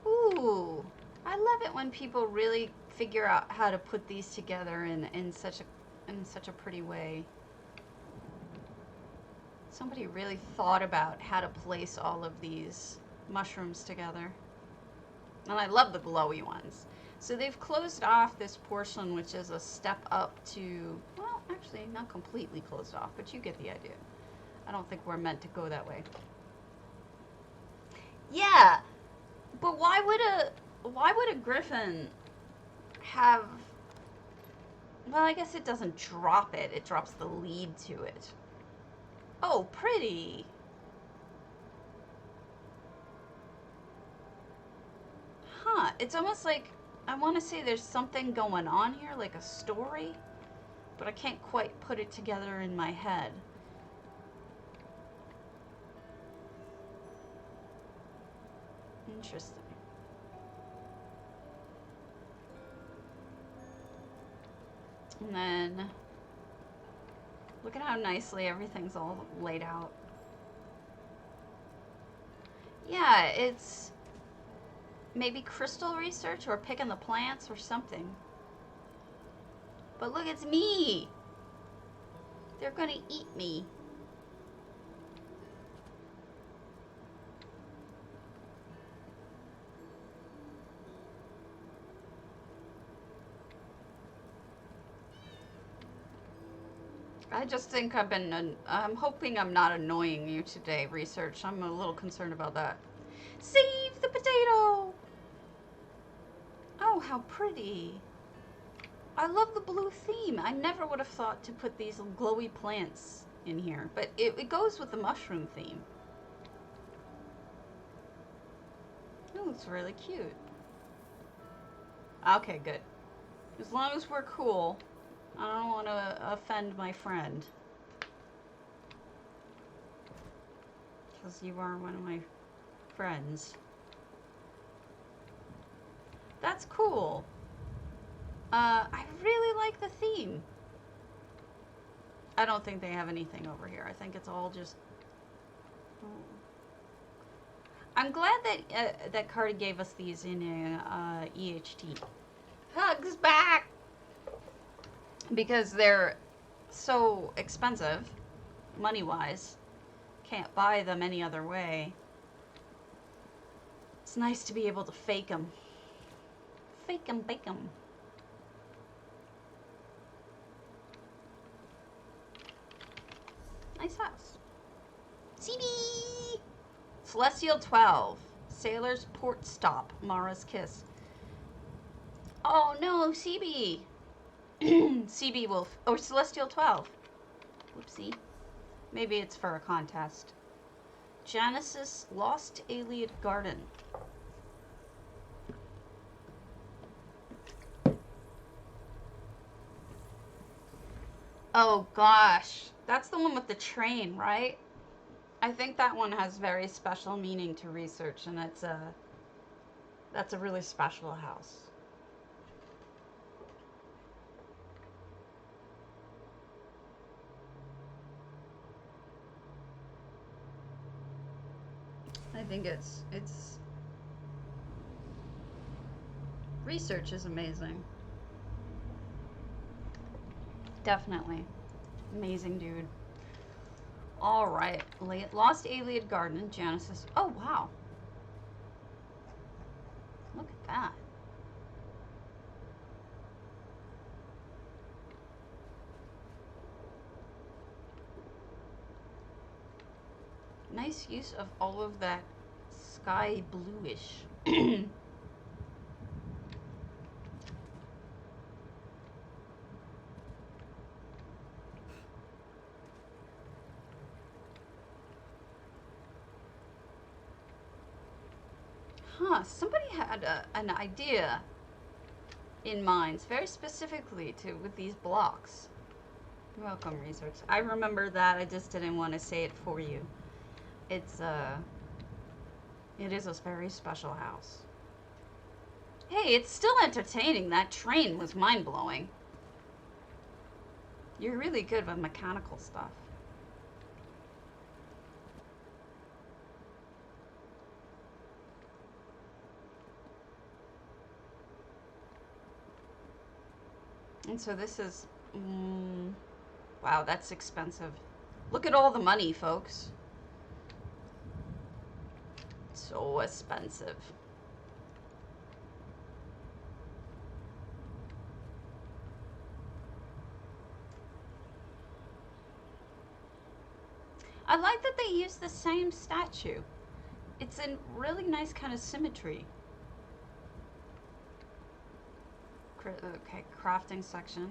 Ooh, I love it when people really figure out how to put these together in such a pretty way. Somebody really thought about how to place all of these mushrooms together. And I love the glowy ones. So they've closed off this portion, which is a step up to, well, actually not completely closed off, but you get the idea. I don't think we're meant to go that way. Yeah, but why would a griffin have, well, I guess it doesn't drop it, it drops the lead to it. Oh, pretty. Huh, it's almost like, I want to say there's something going on here, like a story, but I can't quite put it together in my head. Interesting. And then, look at how nicely everything's all laid out. Yeah, it's maybe crystal research or picking the plants or something. But look, it's me. They're gonna eat me. I just think I'm hoping I'm not annoying you today, research. I'm a little concerned about that. Save the potato! Oh, how pretty. I love the blue theme. I never would have thought to put these glowy plants in here, but it goes with the mushroom theme. Oh, it's really cute. Okay, good. As long as we're cool. I don't want to offend my friend. Because you are one of my friends. That's cool. I really like the theme. I don't think they have anything over here. I think it's all just... I'm glad that that Cardi gave us these in EHT. Hugs back! Because they're so expensive, money-wise. Can't buy them any other way. It's nice to be able to fake them. Fake them, bake them. Nice house. CB! Celestial 12. Sailor's Port Stop. Mara's Kiss. Oh no, CB! CB Wolf. Or Celestial 12. Whoopsie. Maybe it's for a contest. Janice's Lost Ayleid Garden. Oh gosh. That's the one with the train, right? I think that one has very special meaning to research, and that's a really special house. I think it's research is amazing. Definitely. Amazing dude. Alright. Lost Ayleid Garden, Genesis. Oh, wow. Look at that. Nice use of all of that sky bluish. Huh, somebody had an idea in mind, very specifically with these blocks. You're welcome, research. I remember that, I just didn't want to say it for you. It is a very special house. Hey, it's still entertaining. That train was mind-blowing. You're really good with mechanical stuff. And so this is... wow, that's expensive. Look at all the money, folks. So expensive. I like that they use the same statue. It's in really nice kind of symmetry. Okay, crafting section.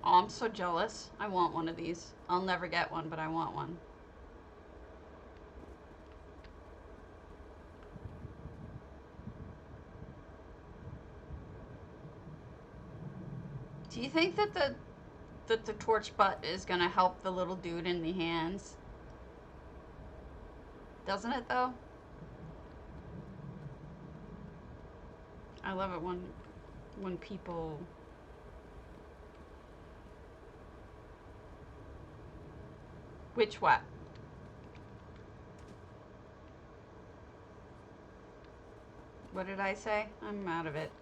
Oh, I'm so jealous. I want one of these. I'll never get one, but I want one. Do you think that the torch butt is gonna help the little dude in the hands? Doesn't it though? I love it when people which what? What did I say? I'm out of it.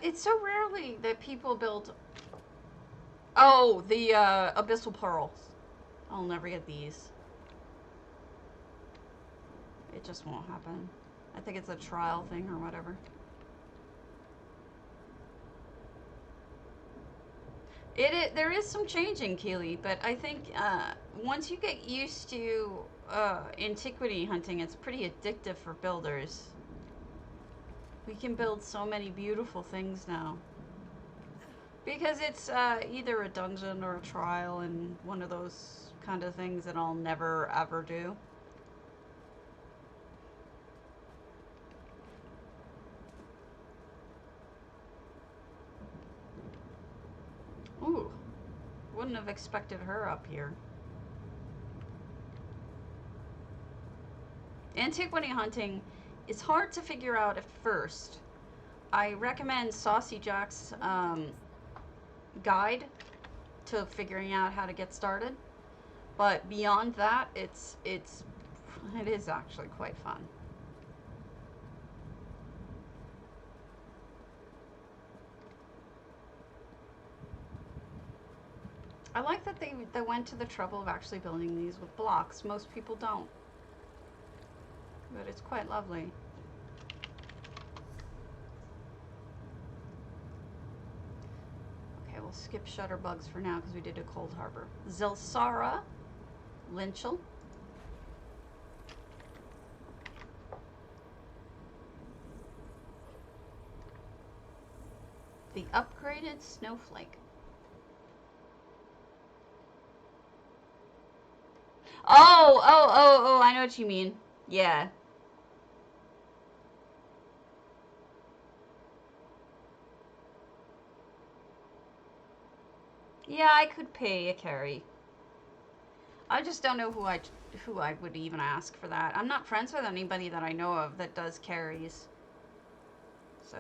It's so rarely that people build. Oh, the abyssal pearls. I'll never get these. It just won't happen. I think it's a trial thing or whatever. There is some changing, Keely, but I think once you get used to antiquity hunting, it's pretty addictive for builders. We can build so many beautiful things now. Because it's either a dungeon or a trial and one of those kind of things that I'll never ever do. Ooh, wouldn't have expected her up here. Antiquity hunting is hard to figure out at first. I recommend Saucy Jack's guide to figuring out how to get started. But beyond that, it is actually quite fun. I like that they went to the trouble of actually building these with blocks. Most people don't. But it's quite lovely. Okay, we'll skip Shutterbugs for now because we did a Coldharbour. Zelsara, Linchal. The upgraded snowflake. Oh, I know what you mean. Yeah. Yeah, I could pay a carry. I just don't know who I would even ask for that. I'm not friends with anybody that I know of that does carries. So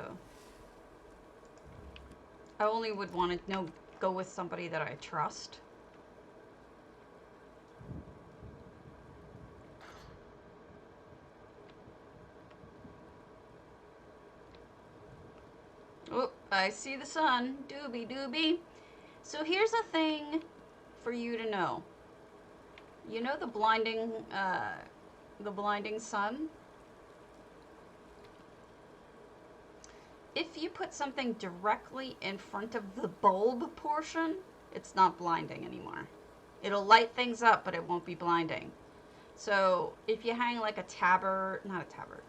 I only would want to go with somebody that I trust. Oh, I see the sun. Doobie doobie. So here's a thing for you to know. You know the blinding sun? If you put something directly in front of the bulb portion, it's not blinding anymore. It'll light things up, but it won't be blinding. So if you hang like a tabard, not a tabard,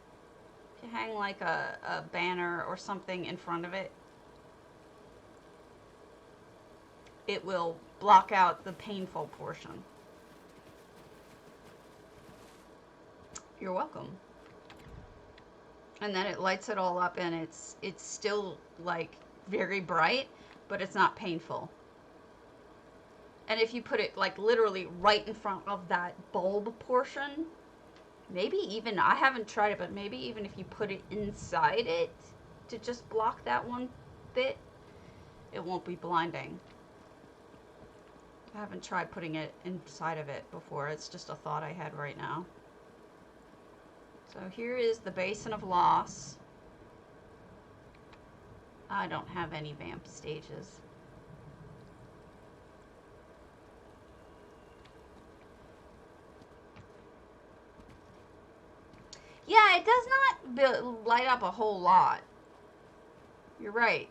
if you hang like a banner or something in front of it, it will block out the painful portion. You're welcome. And then it lights it all up, and it's still like very bright, but it's not painful. And if you put it like literally right in front of that bulb portion, maybe even, I haven't tried it, but maybe even if you put it inside it to just block that one bit, it won't be blinding. I haven't tried putting it inside of it before. It's just a thought I had right now. So here is the Basin of Loss. I don't have any vamp stages. Yeah, it does not light up a whole lot. You're right.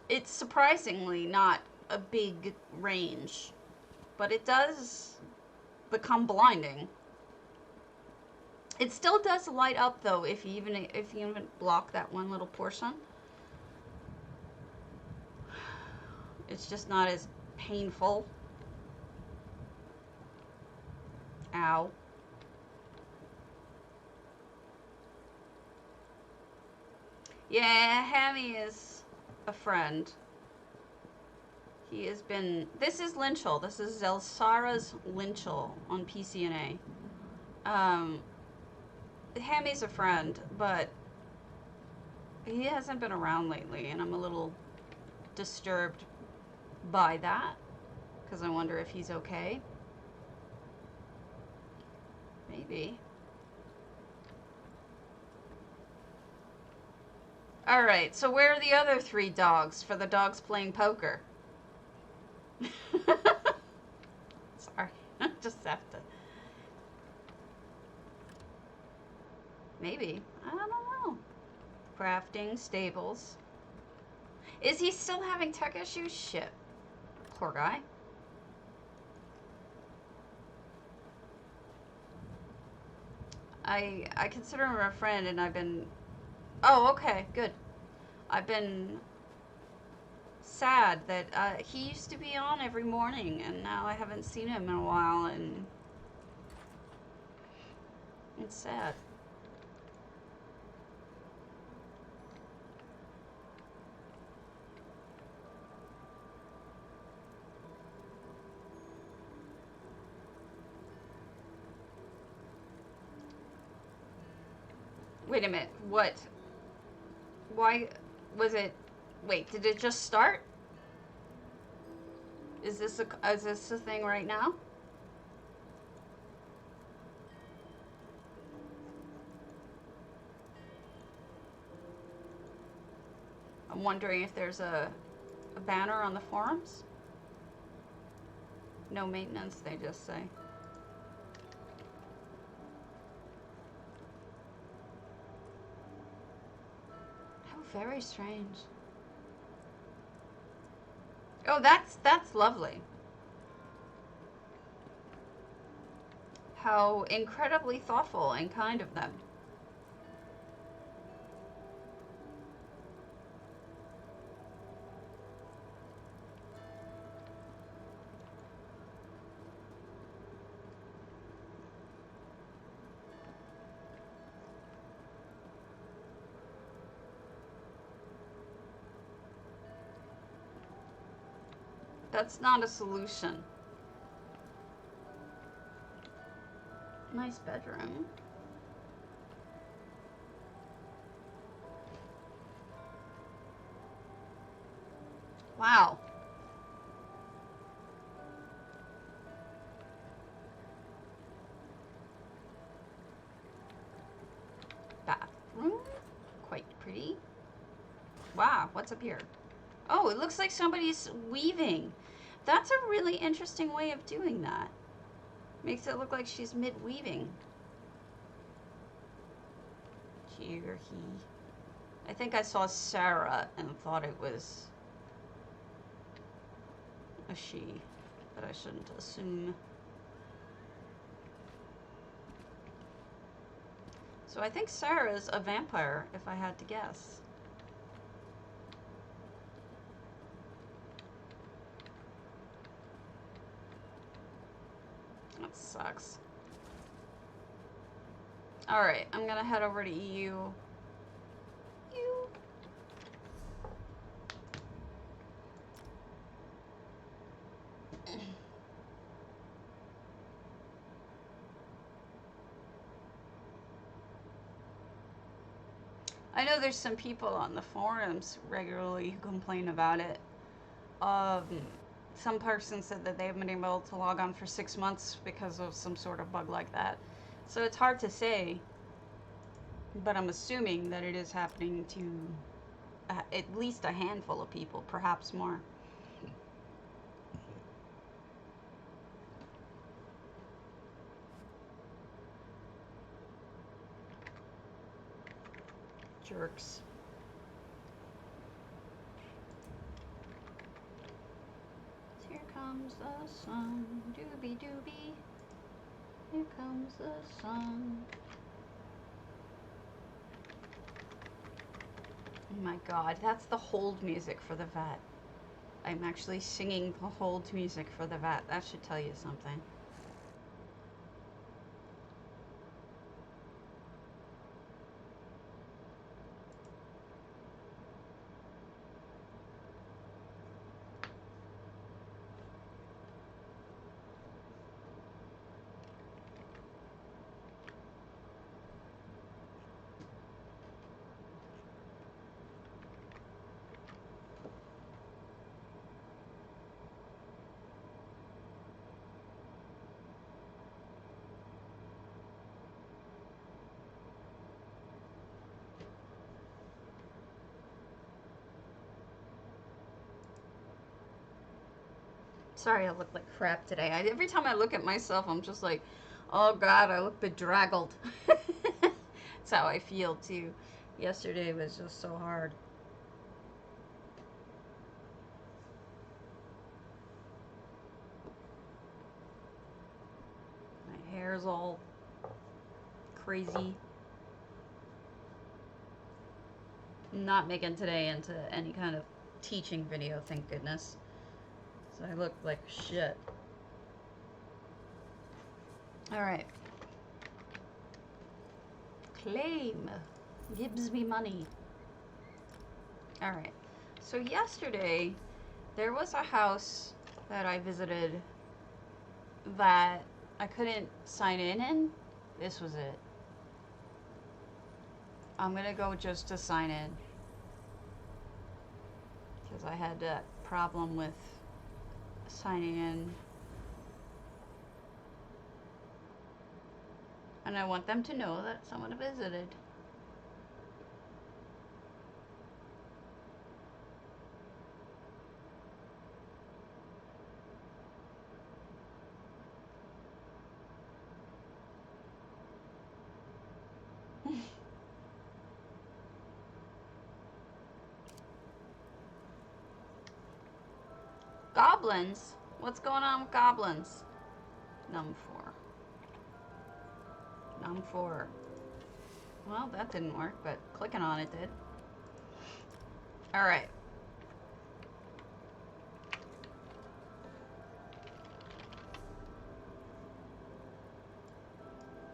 It's surprisingly not a big range, but it does become blinding. It still does light up though if you even block that one little portion. It's just not as painful. Ow. Yeah, Hammy is a friend. He has been... This is Linchal. This is Zelsara's Linchal on PCNA. Hammy's a friend, but he hasn't been around lately, and I'm a little disturbed by that, because I wonder if he's okay. Maybe. Alright, so where are the other 3 dogs for the dogs playing poker? Sorry, just have to. Maybe. I don't know. Crafting, stables. Is he still having tech issues? Shit. Poor guy. I consider him a friend, and I've been... Oh, okay, good. I've been sad that he used to be on every morning, and now I haven't seen him in a while, and it's sad. Wait a minute, what? Why was it... Wait, did it just start? Is this a thing right now? I'm wondering if there's a banner on the forums. No maintenance, they just say. How very strange. Oh, that's lovely. How incredibly thoughtful and kind of them. That's not a solution. Nice bedroom. Wow. Bathroom. Quite pretty. Wow, what's up here? Oh, it looks like somebody's weaving. That's a really interesting way of doing that. Makes it look like she's mid-weaving. Here he... I think I saw Sarah and thought it was a she, but I shouldn't assume. So I think Sarah's a vampire, if I had to guess. That sucks. Alright, I'm gonna head over to you. I know there's some people on the forums regularly who complain about it. Some person said that they haven't been able to log on for 6 months because of some sort of bug like that. So it's hard to say, but I'm assuming that it is happening to at least a handful of people, perhaps more. Jerks. Here comes the sun, doobie doobie. Here comes the sun. Oh my god, that's the hold music for the vet. I'm actually singing the hold music for the vet. That should tell you something. Sorry I look like crap today. Every time I look at myself, I'm just like, oh God, I look bedraggled. That's how I feel too. Yesterday was just so hard. My hair's all crazy. I'm not making today into any kind of teaching video, thank goodness. So I look like shit. Alright. Claim. Gives me money. Alright. So yesterday, there was a house that I visited that I couldn't sign in. This was it. I'm gonna go just to sign in. Because I had that problem with signing in. And I want them to know that someone visited. Goblins? What's going on with goblins? Num 4. Num 4. Well, that didn't work, but clicking on it did. Alright.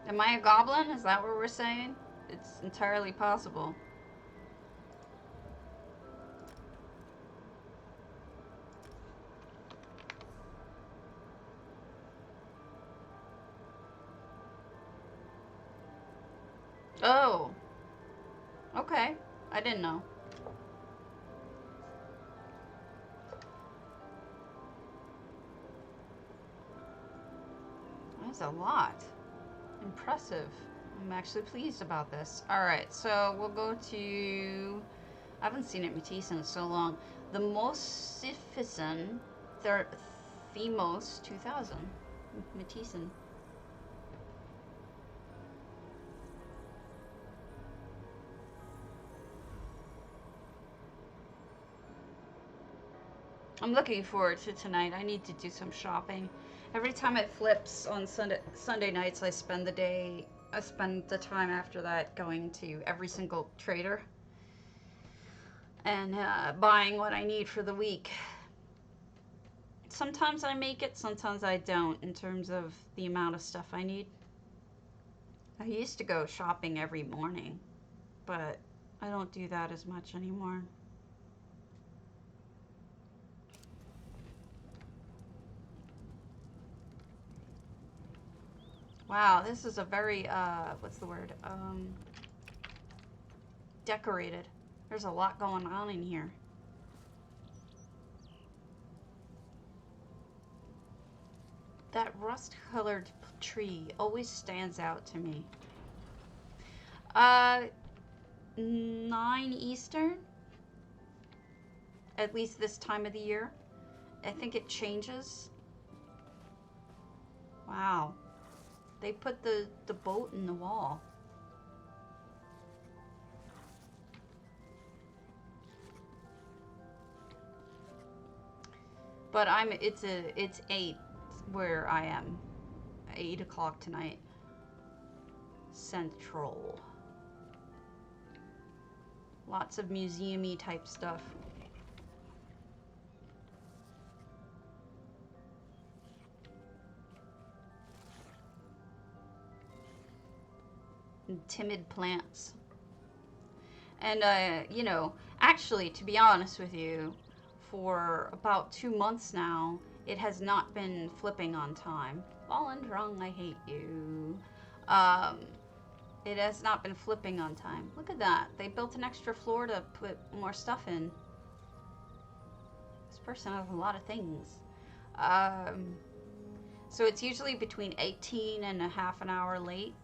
Am I a goblin? Is that what we're saying? It's entirely possible. Oh. Okay. I didn't know. That's a lot. Impressive. I'm actually pleased about this. Alright, so we'll go to... I haven't seen it Matthiessen in so long. The Mosficen Themos 2000. Matthiessen. I'm looking forward to tonight. I need to do some shopping. Every time it flips on Sunday nights, I spend the time after that going to every single trader and buying what I need for the week. Sometimes I make it, sometimes I don't in terms of the amount of stuff I need. I used to go shopping every morning, but I don't do that as much anymore. Wow, this is a very, what's the word? Decorated. There's a lot going on in here. That rust-colored tree always stands out to me. 9 Eastern? At least this time of the year. I think it changes. Wow. They put the boat in the wall. But it's 8 where I am. 8 o'clock tonight. Central. Lots of museum-y type stuff. And timid plants. And, you know, actually, to be honest with you, for about 2 months now, it has not been flipping on time. Fallen drunk, I hate you. It has not been flipping on time. Look at that. They built an extra floor to put more stuff in. This person has a lot of things. So it's usually between 18 and a half an hour late.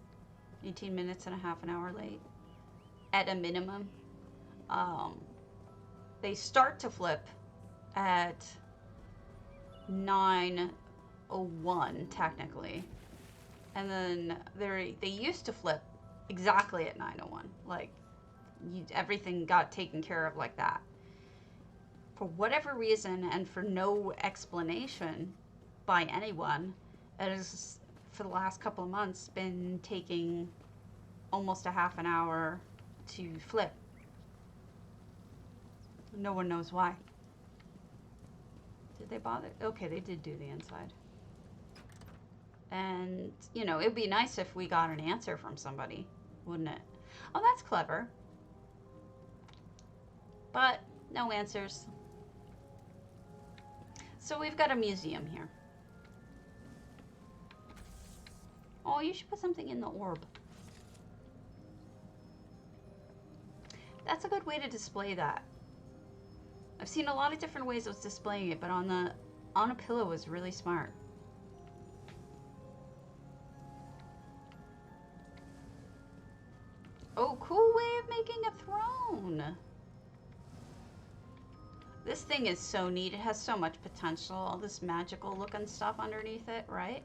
18 minutes and a half an hour late. At a minimum. They start to flip at 9:01 technically, and then they used to flip exactly at 9:01. Like everything got taken care of like that. For whatever reason, and for no explanation by anyone, it has for the last couple of months been taking almost a half an hour to flip. No one knows why. Did they bother? Okay, they did do the inside. And, you know, it'd be nice if we got an answer from somebody, wouldn't it? Oh, that's clever. But no answers. So we've got a museum here. Oh, you should put something in the orb. That's a good way to display that. I've seen a lot of different ways of displaying it, but on a pillow is really smart. Oh, cool way of making a throne. This thing is so neat. It has so much potential. All this magical looking stuff underneath it, right?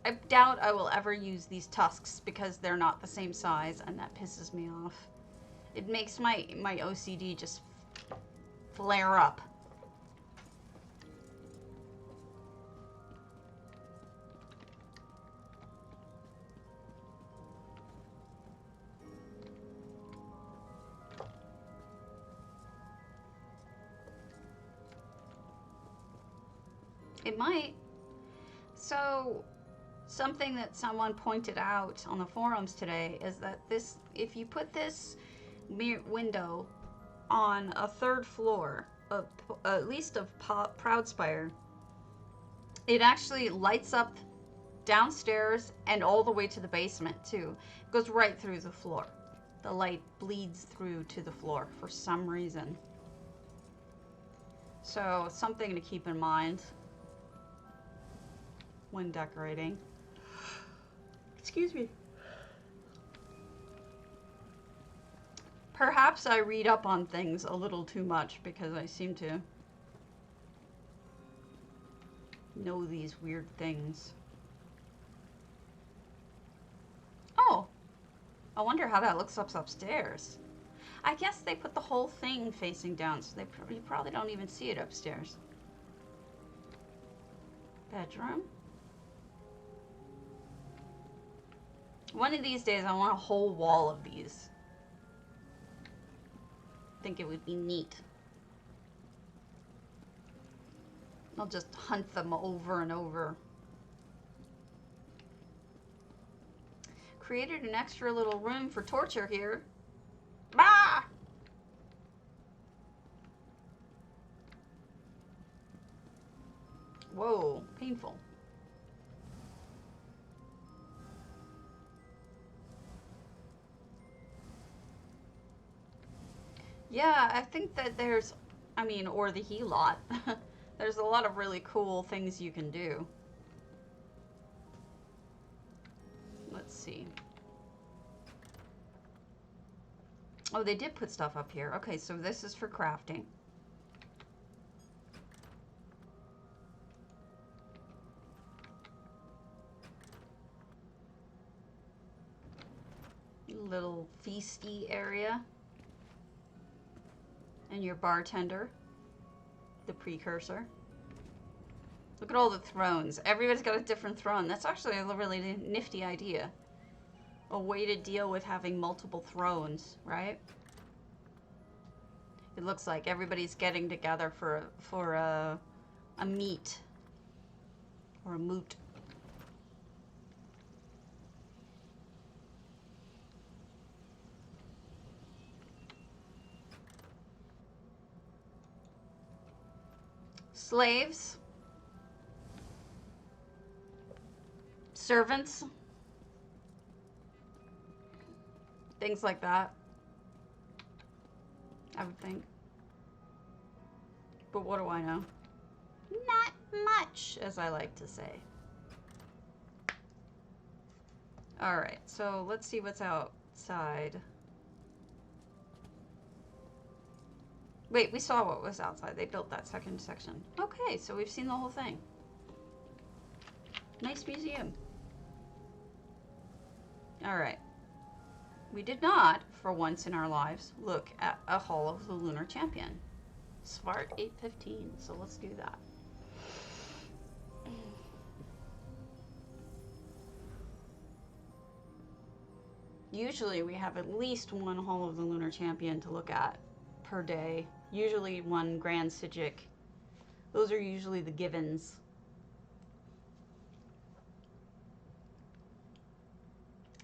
I doubt I will ever use these tusks because they're not the same size, and that pisses me off. It makes my OCD just flare up. It might. So, something that someone pointed out on the forums today is that this, if you put this window on a third floor, at least of Proudspire, it actually lights up downstairs and all the way to the basement too. It goes right through the floor. The light bleeds through to the floor for some reason. So, something to keep in mind when decorating. Excuse me. Perhaps I read up on things a little too much because I seem to know these weird things. Oh, I wonder how that looks upstairs. I guess they put the whole thing facing down, so you probably don't even see it upstairs. Bedroom. One of these days, I want a whole wall of these. I think it would be neat. I'll just hunt them over and over. Created an extra little room for torture here. Bah! Whoa, painful. Yeah, I think that there's, I mean, or the Helot. There's a lot of really cool things you can do. Let's see. Oh, they did put stuff up here. Okay, so this is for crafting. Little feasty area. And your bartender, the precursor. Look at all the thrones. Everybody's got a different throne. That's actually a really nifty idea. A way to deal with having multiple thrones, right? It looks like everybody's getting together for a meet or a moot. Slaves, servants, things like that, I would think. But what do I know? Not much, as I like to say. Alright, so let's see what's outside. Wait, we saw what was outside. They built that second section. Okay, so we've seen the whole thing. Nice museum. Alright. We did not, for once in our lives, look at a Hall of the Lunar Champion. Svart 815, so let's do that. Usually we have at least one Hall of the Lunar Champion to look at per day. Usually one Grand Sigic. Those are usually the givens.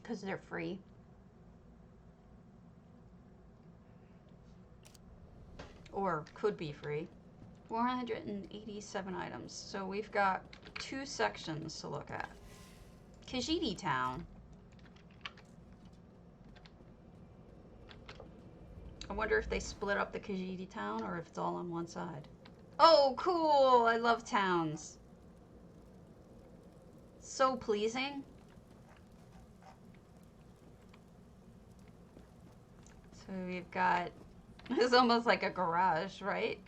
Because they're free. Or could be free. 487 items. So we've got 2 sections to look at. Khajiiti Town. I wonder if they split up the Khajiiti Town or if it's all on one side. Oh, cool! I love towns. So pleasing. So we've got... It's almost like a garage, right?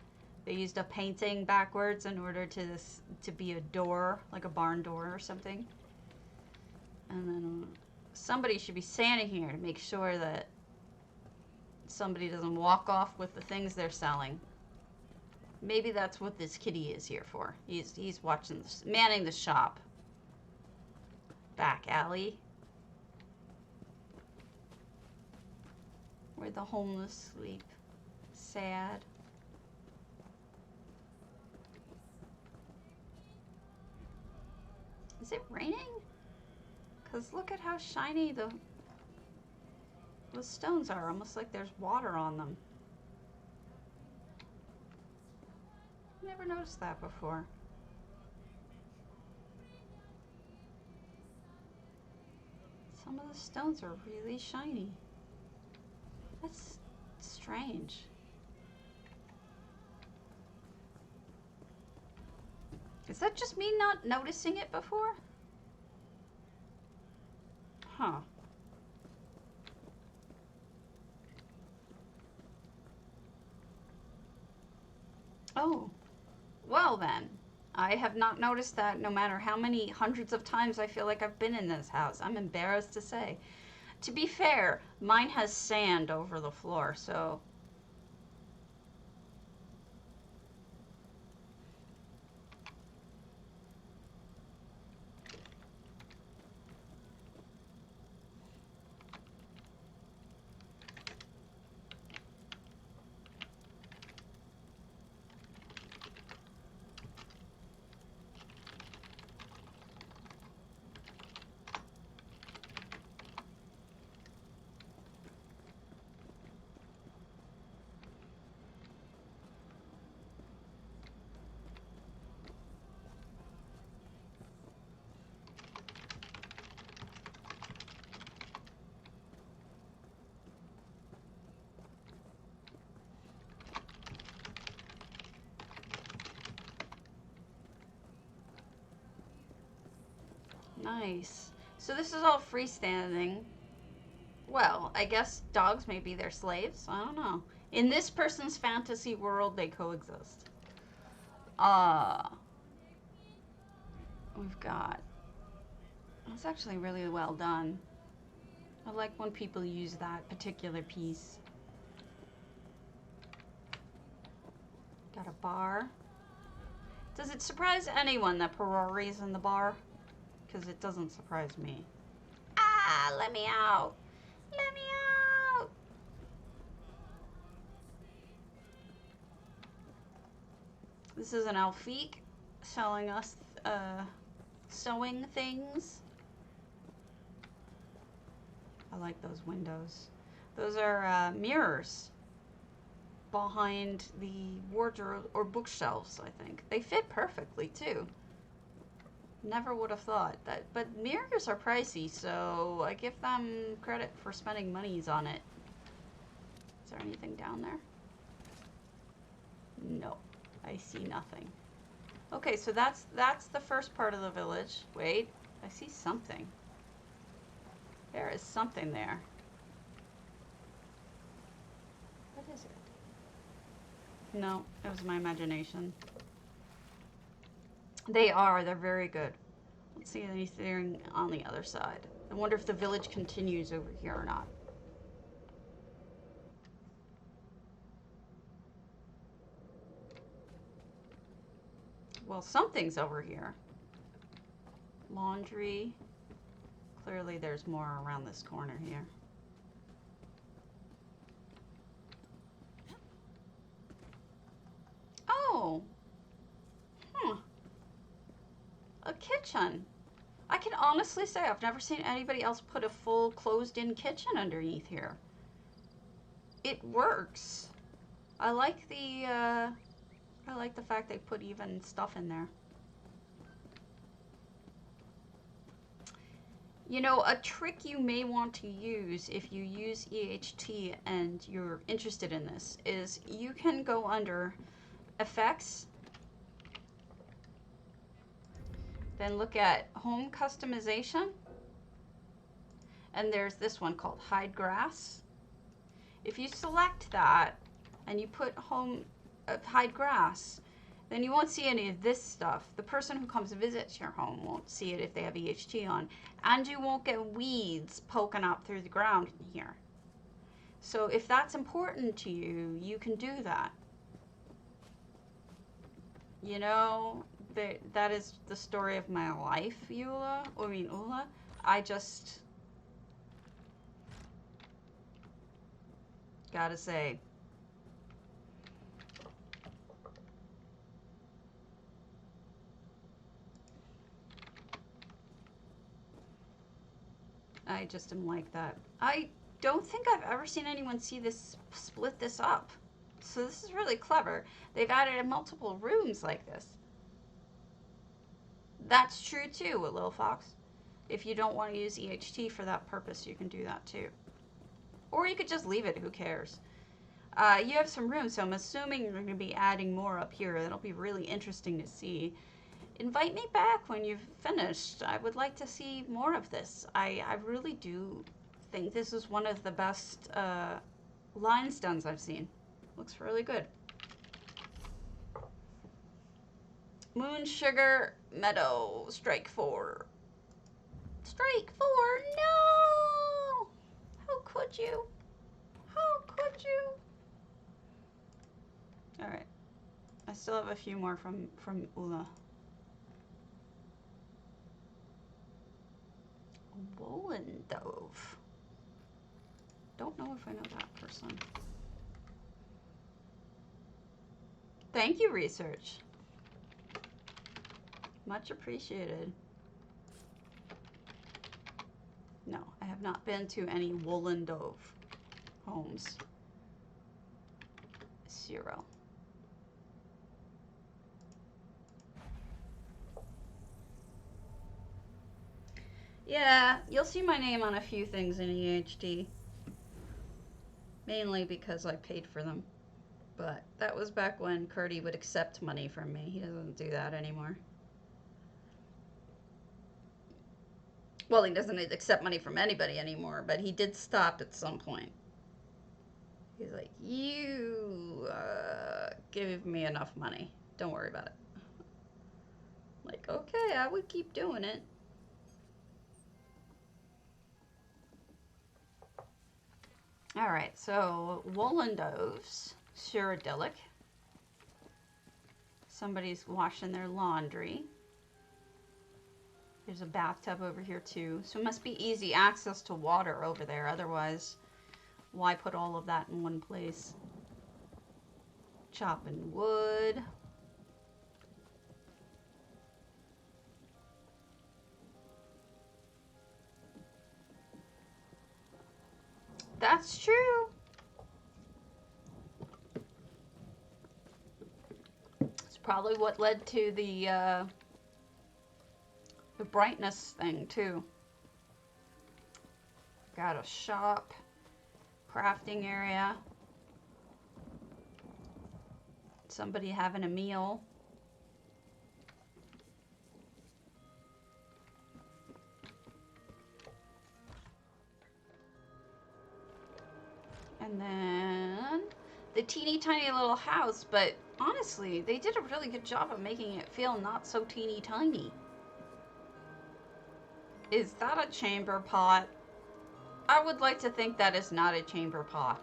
They used a painting backwards in order to be a door, like a barn door or something. And then somebody should be standing here to make sure that somebody doesn't walk off with the things they're selling. Maybe that's what this kitty is here for. He's watching, manning the shop. Back alley. Where the homeless sleep. Sad. Is it raining? Because look at how shiny the stones are. Almost like there's water on them. Never noticed that before. Some of the stones are really shiny. That's strange. Is that just me not noticing it before? Huh. Oh. Well then. I have not noticed that no matter how many hundreds of times I feel like I've been in this house. I'm embarrassed to say. To be fair, mine has sand over the floor, so... Nice. So this is all freestanding. Well, I guess dogs may be their slaves. I don't know. In this person's fantasy world, they coexist. We've got... It's actually really well done. I like when people use that particular piece. Got a bar. Does it surprise anyone that Perori's in the bar? Because it doesn't surprise me. Ah, let me out. Let me out. This is an Alfiq selling us sewing things. I like those windows. Those are mirrors behind the wardrobe or bookshelves, I think. They fit perfectly too. Never would have thought that, but mirrors are pricey, so I give them credit for spending monies on it. Is there anything down there? No, I see nothing. Okay, so that's the first part of the village. Wait, I see something. There is something there. What is it? No, it was my imagination. They're very good. Let's see anything on the other side. I wonder if the village continues over here or not. Well, something's over here. Laundry. Clearly there's more around this corner here. Oh. A kitchen. I can honestly say I've never seen anybody else put a full closed-in kitchen underneath here. It works. I like the fact they put even stuff in there. You know, a trick you may want to use if you use EHT and you're interested in this is you can go under Effects, then look at Home Customization, and there's this one called Hide Grass. If you select that and you put Hide Grass, then you won't see any of this stuff. The person who comes and visits your home won't see it if they have EHT on, and you won't get weeds poking up through the ground in here. So if that's important to you, you can do that. You know, that is the story of my life, Ula. I just gotta say, I just am like that. I don't think I've ever seen anyone split this up. So this is really clever. They've added multiple rooms like this. That's true too, a little fox. If you don't want to use EHT for that purpose, you can do that too. Or you could just leave it, who cares? You have some room, so I'm assuming you're going to be adding more up here. That'll be really interesting to see. Invite me back when you've finished. I would like to see more of this. I really do think this is one of the best limestones I've seen. Looks really good. Moonsugar Meadow, strike 4. Strike 4, no! How could you? How could you? Alright. I still have a few more from Ula. Wolendov. Don't know if I know that person. Thank you, research. Much appreciated. No, I have not been to any wolendov homes. 0. Yeah, you'll see my name on a few things in EHT. Mainly because I paid for them. But that was back when Curdy would accept money from me. He doesn't do that anymore. Well, he doesn't accept money from anybody anymore, but he did stop at some point. He's like, you give me enough money. Don't worry about it. Like, okay, I would keep doing it. All right, so wolendovs, cyrodiilic. Somebody's washing their laundry. There's a bathtub over here too. So it must be easy access to water over there. Otherwise, why put all of that in one place? Chopping wood. That's true. It's probably what led to the brightness thing too. Got a shop, crafting area. Somebody having a meal. And then the teeny tiny little house, but honestly, they did a really good job of making it feel not so teeny tiny. Is that a chamber pot? I would like to think that is not a chamber pot.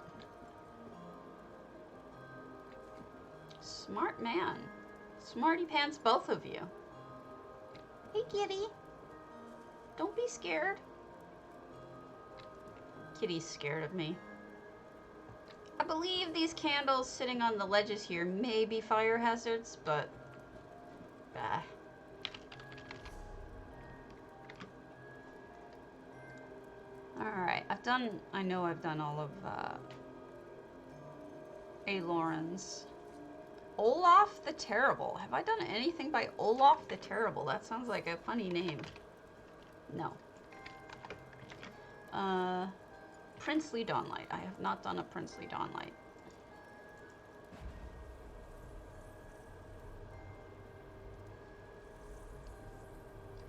Smart man. Smarty pants, both of you. Hey, kitty. Don't be scared. Kitty's scared of me. I believe these candles sitting on the ledges here may be fire hazards, but... bah. Alright, I know I've done all of, Eilorn's. Olaf the Terrible. Have I done anything by Olaf the Terrible? That sounds like a funny name. No. Princely Dawnlight. I have not done a Princely Dawnlight.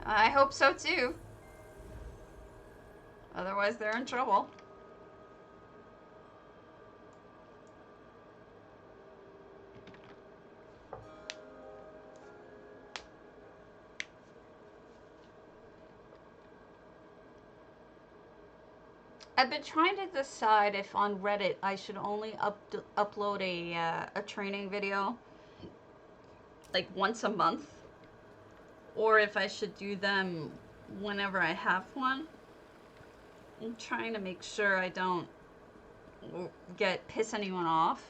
I hope so too. Otherwise they're in trouble. I've been trying to decide if on Reddit I should only upload a training video like once a month, or if I should do them whenever I have one. I'm trying to make sure I don't piss anyone off,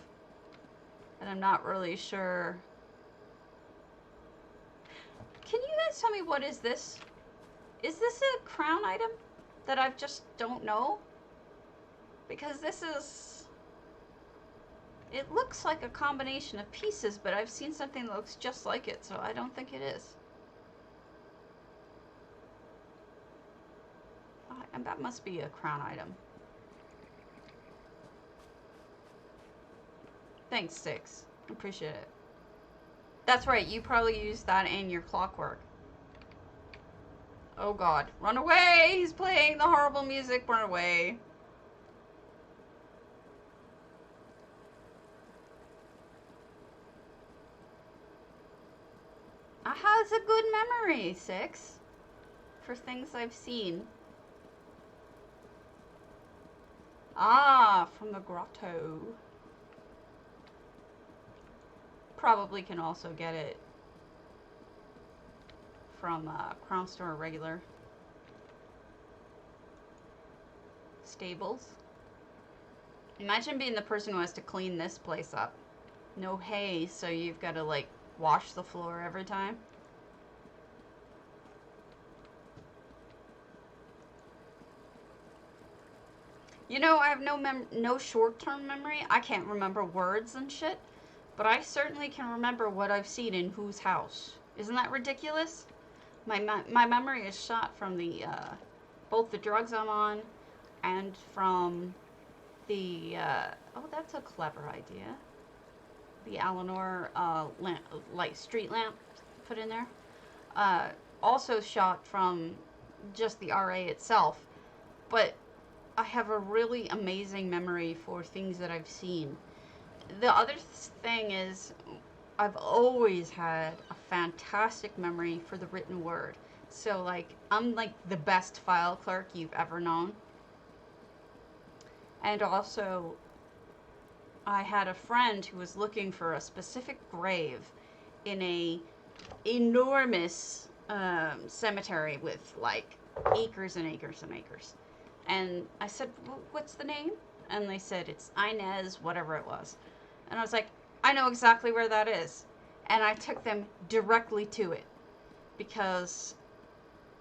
and I'm not really sure. Can you guys tell me what is this? Is this a crown item that I just don't know? Because this is... it looks like a combination of pieces, but I've seen something that looks just like it, so I don't think it is. And that must be a crown item. Thanks, Six. Appreciate it. That's right, you probably used that in your clockwork. Oh god. Run away! He's playing the horrible music. Run away. How's a good memory, Six? For things I've seen. Ah, from the grotto. Probably can also get it from Crown Store regular. Stables. Imagine being the person who has to clean this place up. No hay, so you've got to like wash the floor every time. You know, I have no short-term memory. I can't remember words and shit, but I certainly can remember what I've seen in whose house. Isn't that ridiculous? My memory is shot from the both the drugs I'm on and from the oh, that's a clever idea. The Elinhir street lamp put in there. Also shot from just the RA itself, but I have a really amazing memory for things that I've seen. The other thing is, I've always had a fantastic memory for the written word. So, like, I'm like the best file clerk you've ever known. And also, I had a friend who was looking for a specific grave in a enormous cemetery with like acres and acres and acres. And I said, well, what's the name? And they said, it's Inez, whatever it was. And I was like, I know exactly where that is. And I took them directly to it. Because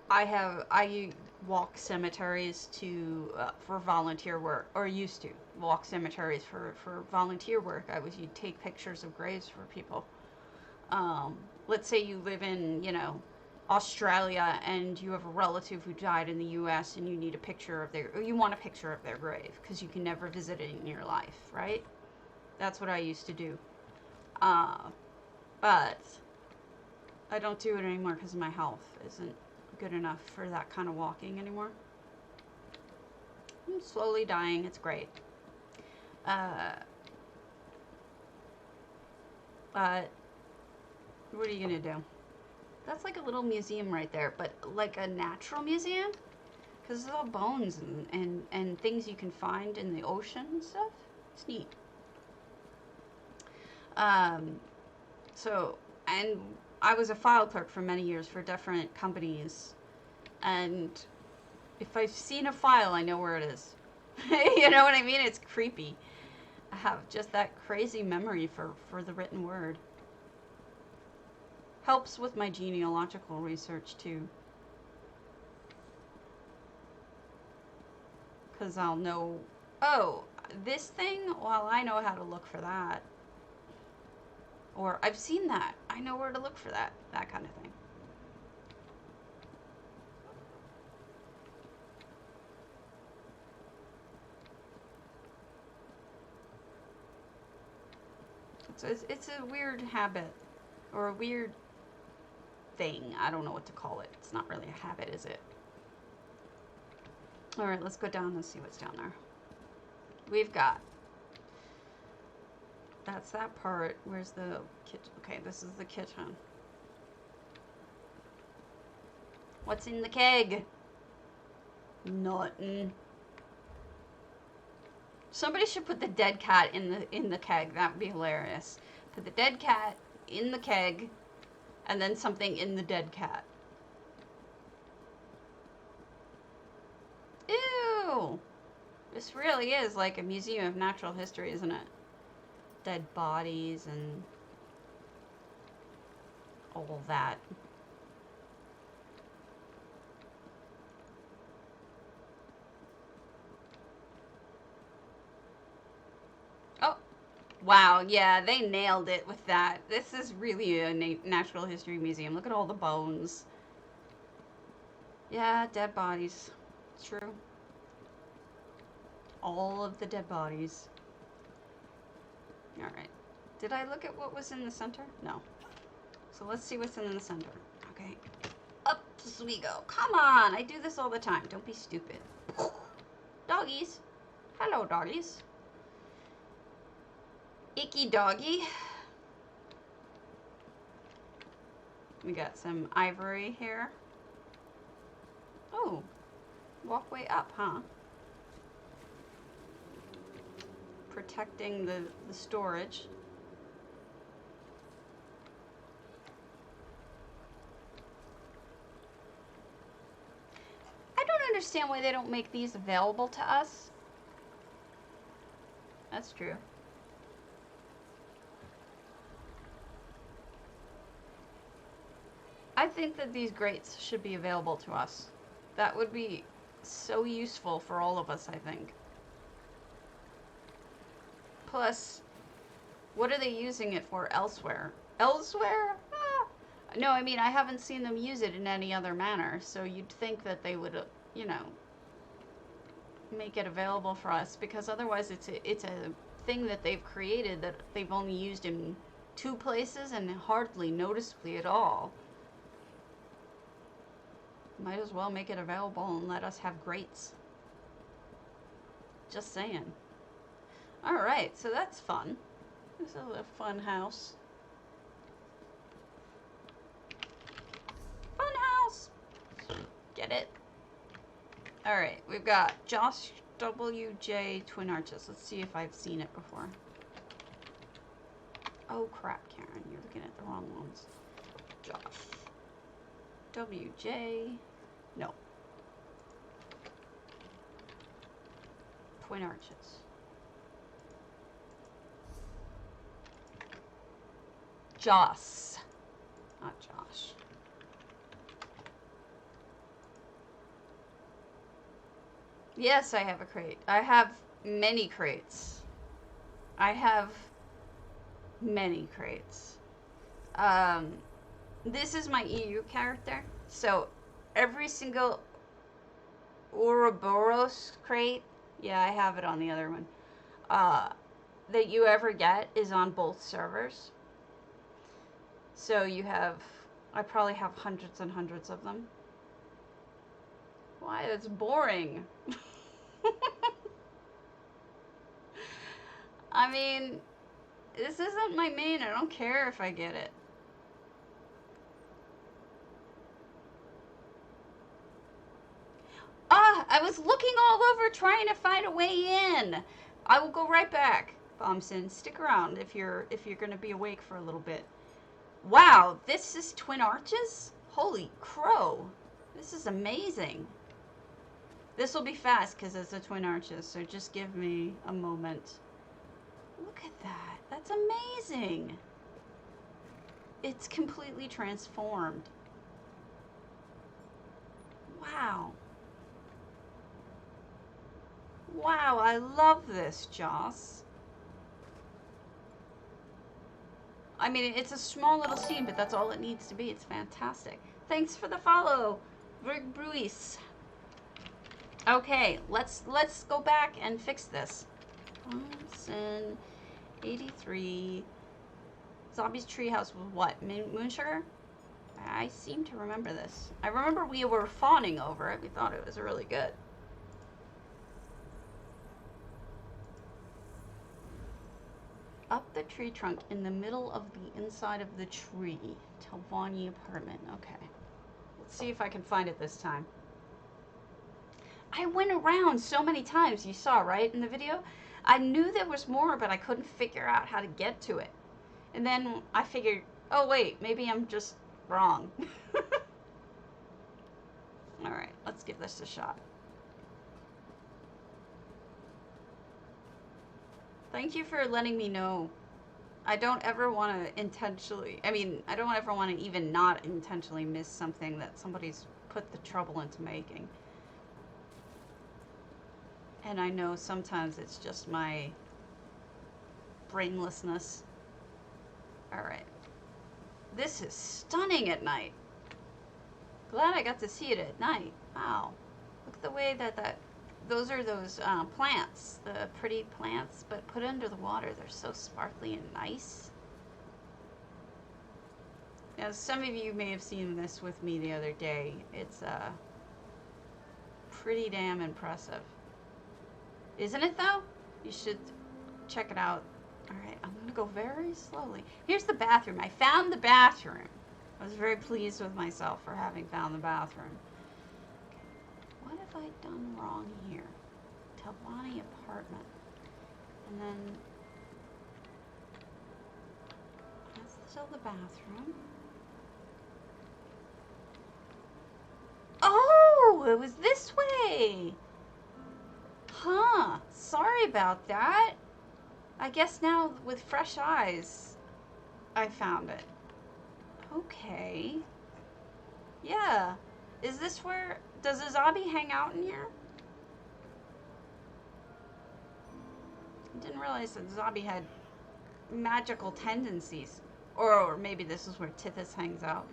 I walk cemeteries for volunteer work. Or used to walk cemeteries for volunteer work. You'd take pictures of graves for people. Let's say you live in, Australia, and you have a relative who died in the U.S. and you need a picture of you want a picture of their grave because you can never visit it in your life, right? That's what I used to do. But I don't do it anymore because my health isn't good enough for that kind of walking anymore. I'm slowly dying. It's great. But what are you gonna do? That's like a little museum right there, but like a natural museum? Because it's all bones and things you can find in the ocean and stuff. It's neat. So, and I was a file clerk for many years for different companies. And if I've seen a file, I know where it is. You know what I mean? It's creepy. I have just that crazy memory for the written word. Helps with my genealogical research too. Because I'll know, oh, this thing, well, I know how to look for that. Or I've seen that. I know where to look for that. That kind of thing. It's a weird habit. Or a weird thing. I don't know what to call it. It's not really a habit, is it? Alright, let's go down and see what's down there. We've got... That's that part. Where's the kitchen? Okay, this is the kitchen. What's in the keg? Nothing. Somebody should put the dead cat in the keg. That would be hilarious. Put the dead cat in the keg, and then something in the dead cat. Ew! This really is like a museum of natural history, isn't it? Dead bodies and all that. Oh, wow, yeah, they nailed it with that. This is really a natural history museum. Look at all the bones. Yeah, dead bodies. It's true. All of the dead bodies. Alright. Did I look at what was in the center? No. So let's see what's in the center. Okay. Up we go. Come on! I do this all the time. Don't be stupid. Doggies. Hello, doggies. Icky doggy. We got some ivory here. Oh. Walkway up, huh? Protecting the storage. I don't understand why they don't make these available to us. That's true. I think that these grates should be available to us. That would be so useful for all of us, I think. Plus, what are they using it for elsewhere? Elsewhere? Ah. No, I mean, I haven't seen them use it in any other manner, so you'd think that they would, you know, make it available for us, because otherwise it's a thing that they've created that they've only used in 2 places and hardly noticeably at all. Might as well make it available and let us have grates. Just saying. Alright, so that's fun. This is a fun house. Fun house! Get it? Alright, we've got Josh W.J. Twin Arches. Let's see if I've seen it before. Oh crap, Karen. You're looking at the wrong ones. Josh. W.J. No. Twin Arches. Joss. Not Josh. Yes, I have a crate. I have many crates. I have many crates. This is my EU character. So, every single Ouroboros crate, yeah, I have it on the other one, that you ever get is on both servers. So you have, I probably have hundreds and hundreds of them. Why? That's boring. I mean, This isn't my main. I don't care if I get it. Ah, I was looking all over trying to find a way in. I will go right back. Bombson, stick around if you're gonna be awake for a little bit. Wow, this is Twin Arches? Holy crow. This is amazing. This will be fast because it's the Twin Arches, so just give me a moment. Look at that. That's amazing. It's completely transformed. Wow. Wow, I love this, Joss. I mean, it's a small little scene, but that's all it needs to be. It's fantastic. Thanks for the follow, Virg Bruis. Okay, let's go back and fix this. Sin 83. Zombie's Treehouse was what? Moonsugar? I seem to remember this. I remember we were fawning over it. We thought it was really good. Up the tree trunk in the middle of the inside of the tree. Telvani apartment. Okay. Let's see if I can find it this time. I went around so many times, you saw, right, in the video? I knew there was more, but I couldn't figure out how to get to it. And then I figured, oh wait, maybe I'm just wrong. Alright, let's give this a shot. Thank you for letting me know. I don't ever want to intentionally, I don't ever want to even not intentionally miss something that somebody's put the trouble into making. And I know sometimes it's just my brainlessness. Alright. This is stunning at night. Glad I got to see it at night. Wow. Look at the way those are those plants, the pretty plants, but put under the water. They're so sparkly and nice. Now, some of you may have seen this with me the other day. It's pretty damn impressive. Isn't it, though? You should check it out. Alright, I'm going to go very slowly. Here's the bathroom. I found the bathroom. I was very pleased with myself for having found the bathroom. What have I done wrong here? Telvani apartment. And then that's still the bathroom. Oh, it was this way. Huh. Sorry about that. I guess now with fresh eyes, I found it. Okay. Yeah. Is this where... Does Ezabi hang out in here? I didn't realize that Ezabi had magical tendencies. Or maybe this is where Tithys hangs out.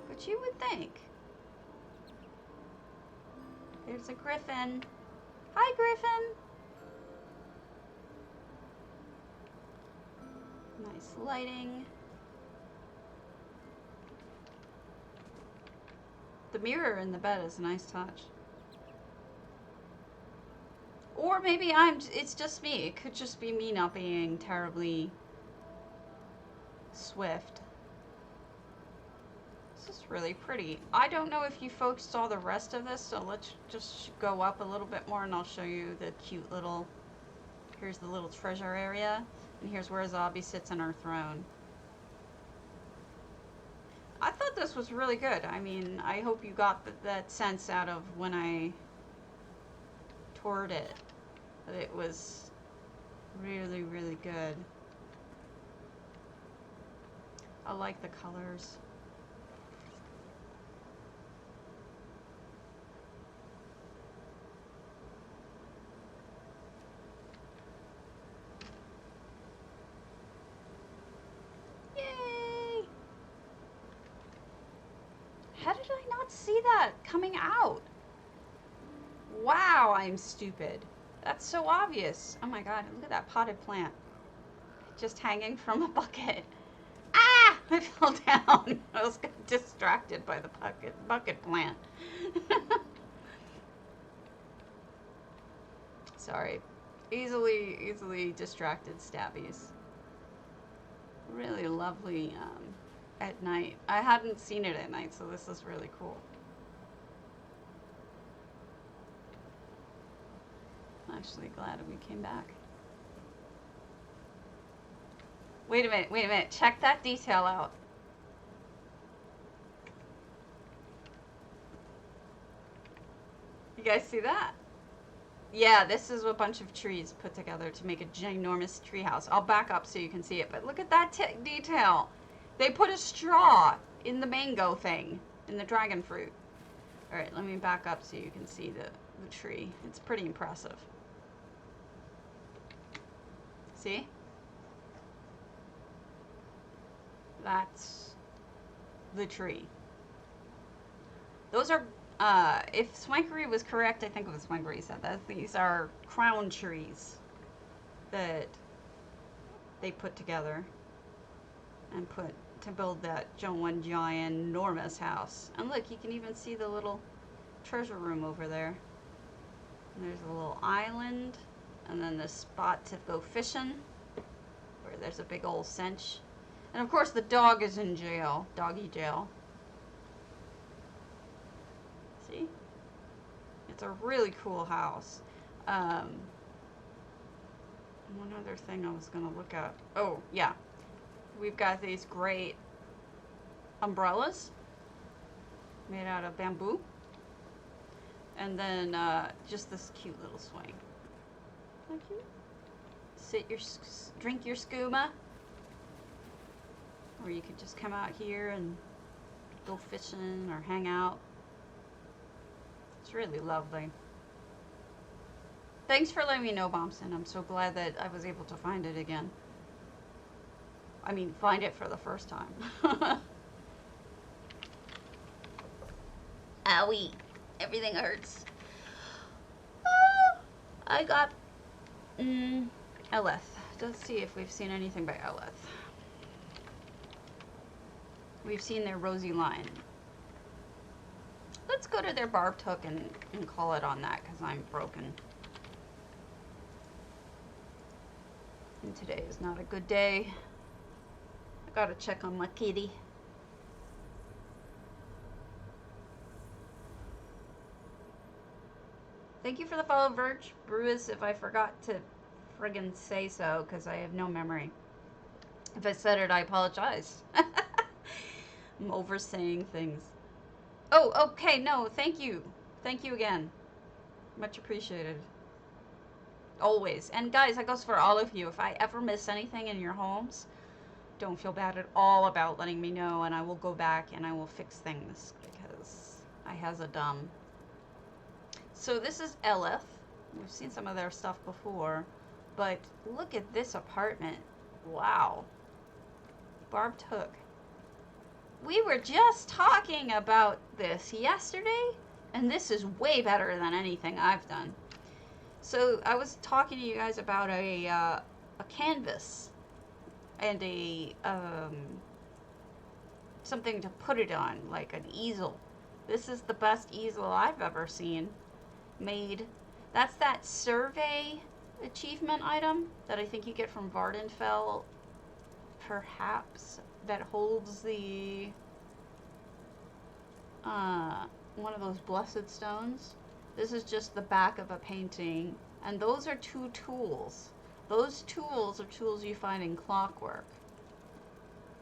But you would think. There's a griffin. Hi, Griffin. Nice lighting. The mirror in the bed is a nice touch. Or maybe it's just me. It could just be me not being terribly swift. This is really pretty. I don't know if you folks saw the rest of this, so let's just go up a little bit more and I'll show you the cute little... Here's the little treasure area, and here's where Ezabi sits on her throne. I thought this was really good. I mean, I hope you got that sense out of when I toured it. That it was really, really good. I like the colors. How did I not see that coming out? Wow, I'm stupid. That's so obvious. Oh my god, look at that potted plant. Just hanging from a bucket. Ah! I fell down. I was distracted by the bucket plant. Sorry. easily distracted stabbies. Really lovely at night. I hadn't seen it at night, so this is really cool. I'm actually glad we came back. Wait a minute. Check that detail out. You guys see that? Yeah, this is a bunch of trees put together to make a ginormous treehouse. I'll back up so you can see it, but look at that detail. They put a straw in the mango thing, in the dragon fruit. All right, let me back up so you can see the tree. It's pretty impressive. See? That's the tree. Those are, if Swankery was correct, I think it was Swankery said that these are crown trees that they put together and put to build that one ginormous house. And look, you can even see the little treasure room over there. And there's a little island, and then this spot to go fishing, where there's a big old cinch. And of course the dog is in jail, doggy jail. See? It's a really cool house. One other thing I was gonna look at. Oh, yeah. We've got these great umbrellas made out of bamboo. And then just this cute little swing. How cute. Drink your skooma. Or you could just come out here and go fishing or hang out. It's really lovely. Thanks for letting me know, Bompson. I'm so glad that I was able to find it again. I mean, find it for the first time. Owie. Everything hurts. I got eleth. Let's see if we've seen anything by eleth. We've seen their rosy line. Let's go to their barbed hook and call it on that, because I'm broken. And today is not a good day. I gotta check on my kitty. Thank you for the follow, Verge. Bruce, if I forgot to friggin' say so, because I have no memory. If I said it, I apologize. I'm oversaying things. Oh, okay, no, thank you. Thank you again. Much appreciated. Always. And guys, that goes for all of you. If I ever miss anything in your homes, don't feel bad at all about letting me know, and I will go back and I will fix things, because I has a dumb. So this is eleth. We've seen some of their stuff before, but look at this apartment. Wow. Barbed hook. We were just talking about this yesterday, and this is way better than anything I've done. So I was talking to you guys about a canvas and a something to put it on, like an easel. This is the best easel I've ever seen made. That's that survey achievement item that I think you get from Vardenfell, perhaps, that holds the one of those blessed stones. This is just the back of a painting, and those are 2 tools. Those tools are tools you find in Clockwork,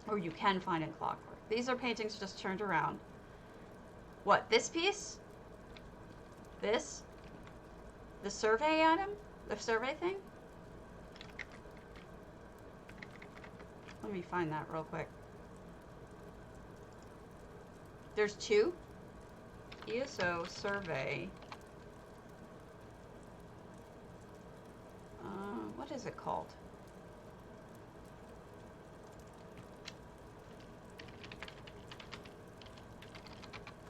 or you can find in Clockwork. These are paintings just turned around. What, this piece? This? The survey item? The survey thing? Let me find that real quick. There's 2? ESO survey. What is it called?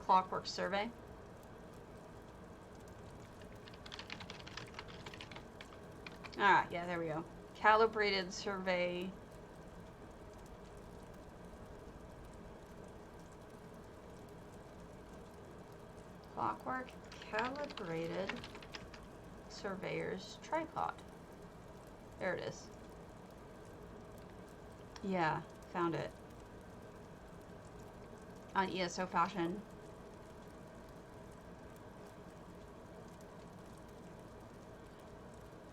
Clockwork survey. Ah, yeah, there we go. Calibrated survey. Clockwork calibrated surveyor's tripod. There it is. Yeah, found it. On ESO Fashion.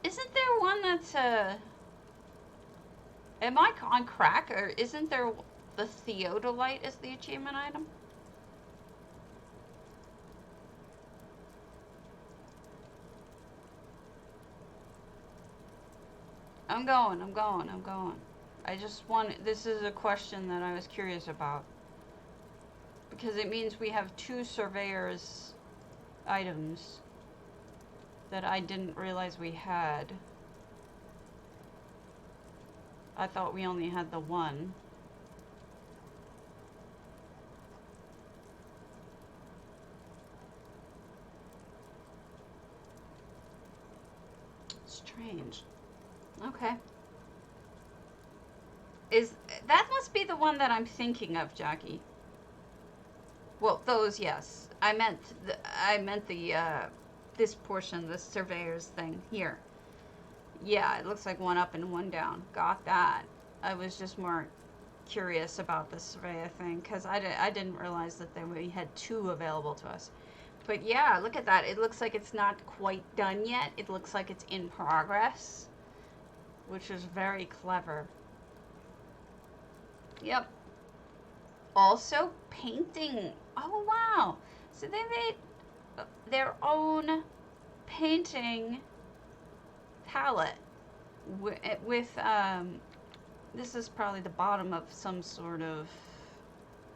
Isn't there one that's am I on crack, or isn't there the theodolite is the achievement item? I'm going. I just want, this is a question that I was curious about. Because it means we have 2 surveyor's items that I didn't realize we had. I thought we only had the one. Strange. Okay. That must be the one that I'm thinking of, Jackie. Well, those, yes. I meant the this portion, the surveyor's thing here. Yeah, it looks like one up and one down. Got that. I was just more curious about the surveyor thing because I didn't realize that we had 2 available to us. But yeah, look at that. It looks like it's not quite done yet. It looks like it's in progress, which is very clever. Yep. Also painting. Oh, wow. So they made their own painting palette with this is probably the bottom of some sort of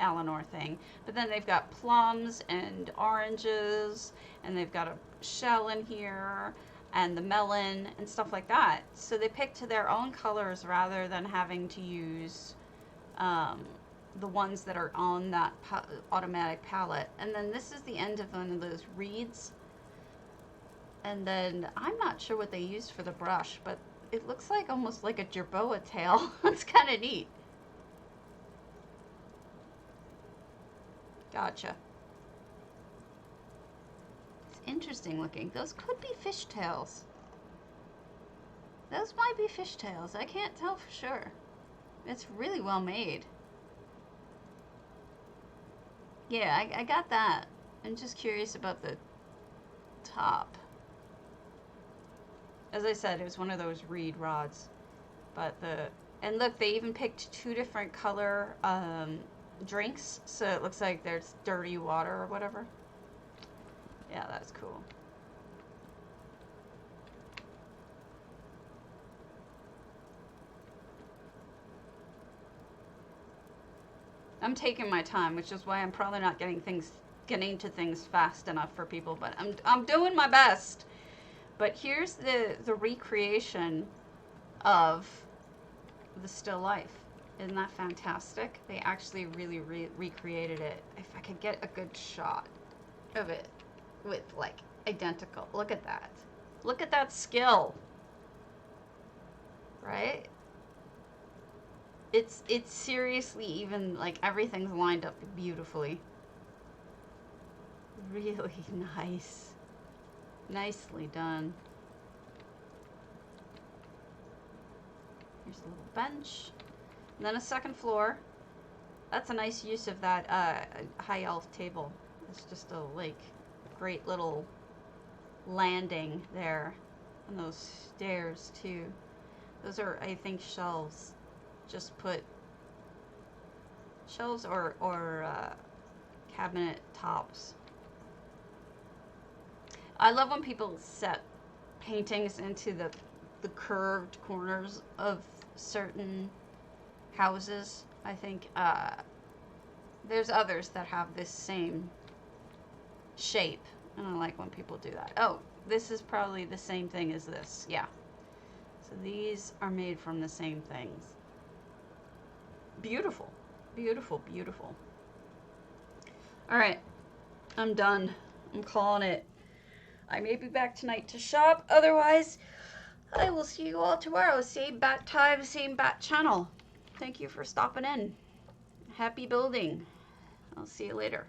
Elinhir thing, but then they've got plums and oranges, and they've got a shell in here and the melon and stuff like that. So they picked their own colors rather than having to use the ones that are on that automatic palette. And then this is the end of one of those reeds. And then I'm not sure what they used for the brush, but it looks like almost like a jerboa tail. It's kind of neat. Gotcha. It's interesting looking. Those could be fishtails. Those might be fishtails. I can't tell for sure. It's really well made. Yeah, I got that. I'm just curious about the top. As I said, it was one of those reed rods. But and look, they even picked 2 different color drinks, so it looks like there's dirty water or whatever. Yeah, that's cool. I'm taking my time, which is why I'm probably not getting to things fast enough for people, but I'm doing my best. But here's the recreation of the still life. Isn't that fantastic? They actually really recreated it. If I could get a good shot of it with like identical. Look at that. Look at that skill. Right? It's seriously even like everything's lined up beautifully. Really nice. Nicely done. Here's a little bench. And then a second floor. That's a nice use of that high elf table. It's just a like great little landing there. And those stairs too. Those are, I think, shelves. Just put shelves or cabinet tops. I love when people set paintings into the curved corners of certain houses. I think there's others that have this same shape, and I like when people do that. Oh, this is probably the same thing as this. Yeah. So these are made from the same things. Beautiful. Beautiful, beautiful. All right. I'm done. I'm calling it. I may be back tonight to shop. Otherwise, I will see you all tomorrow. Same bat time, same bat channel. Thank you for stopping in. Happy building. I'll see you later.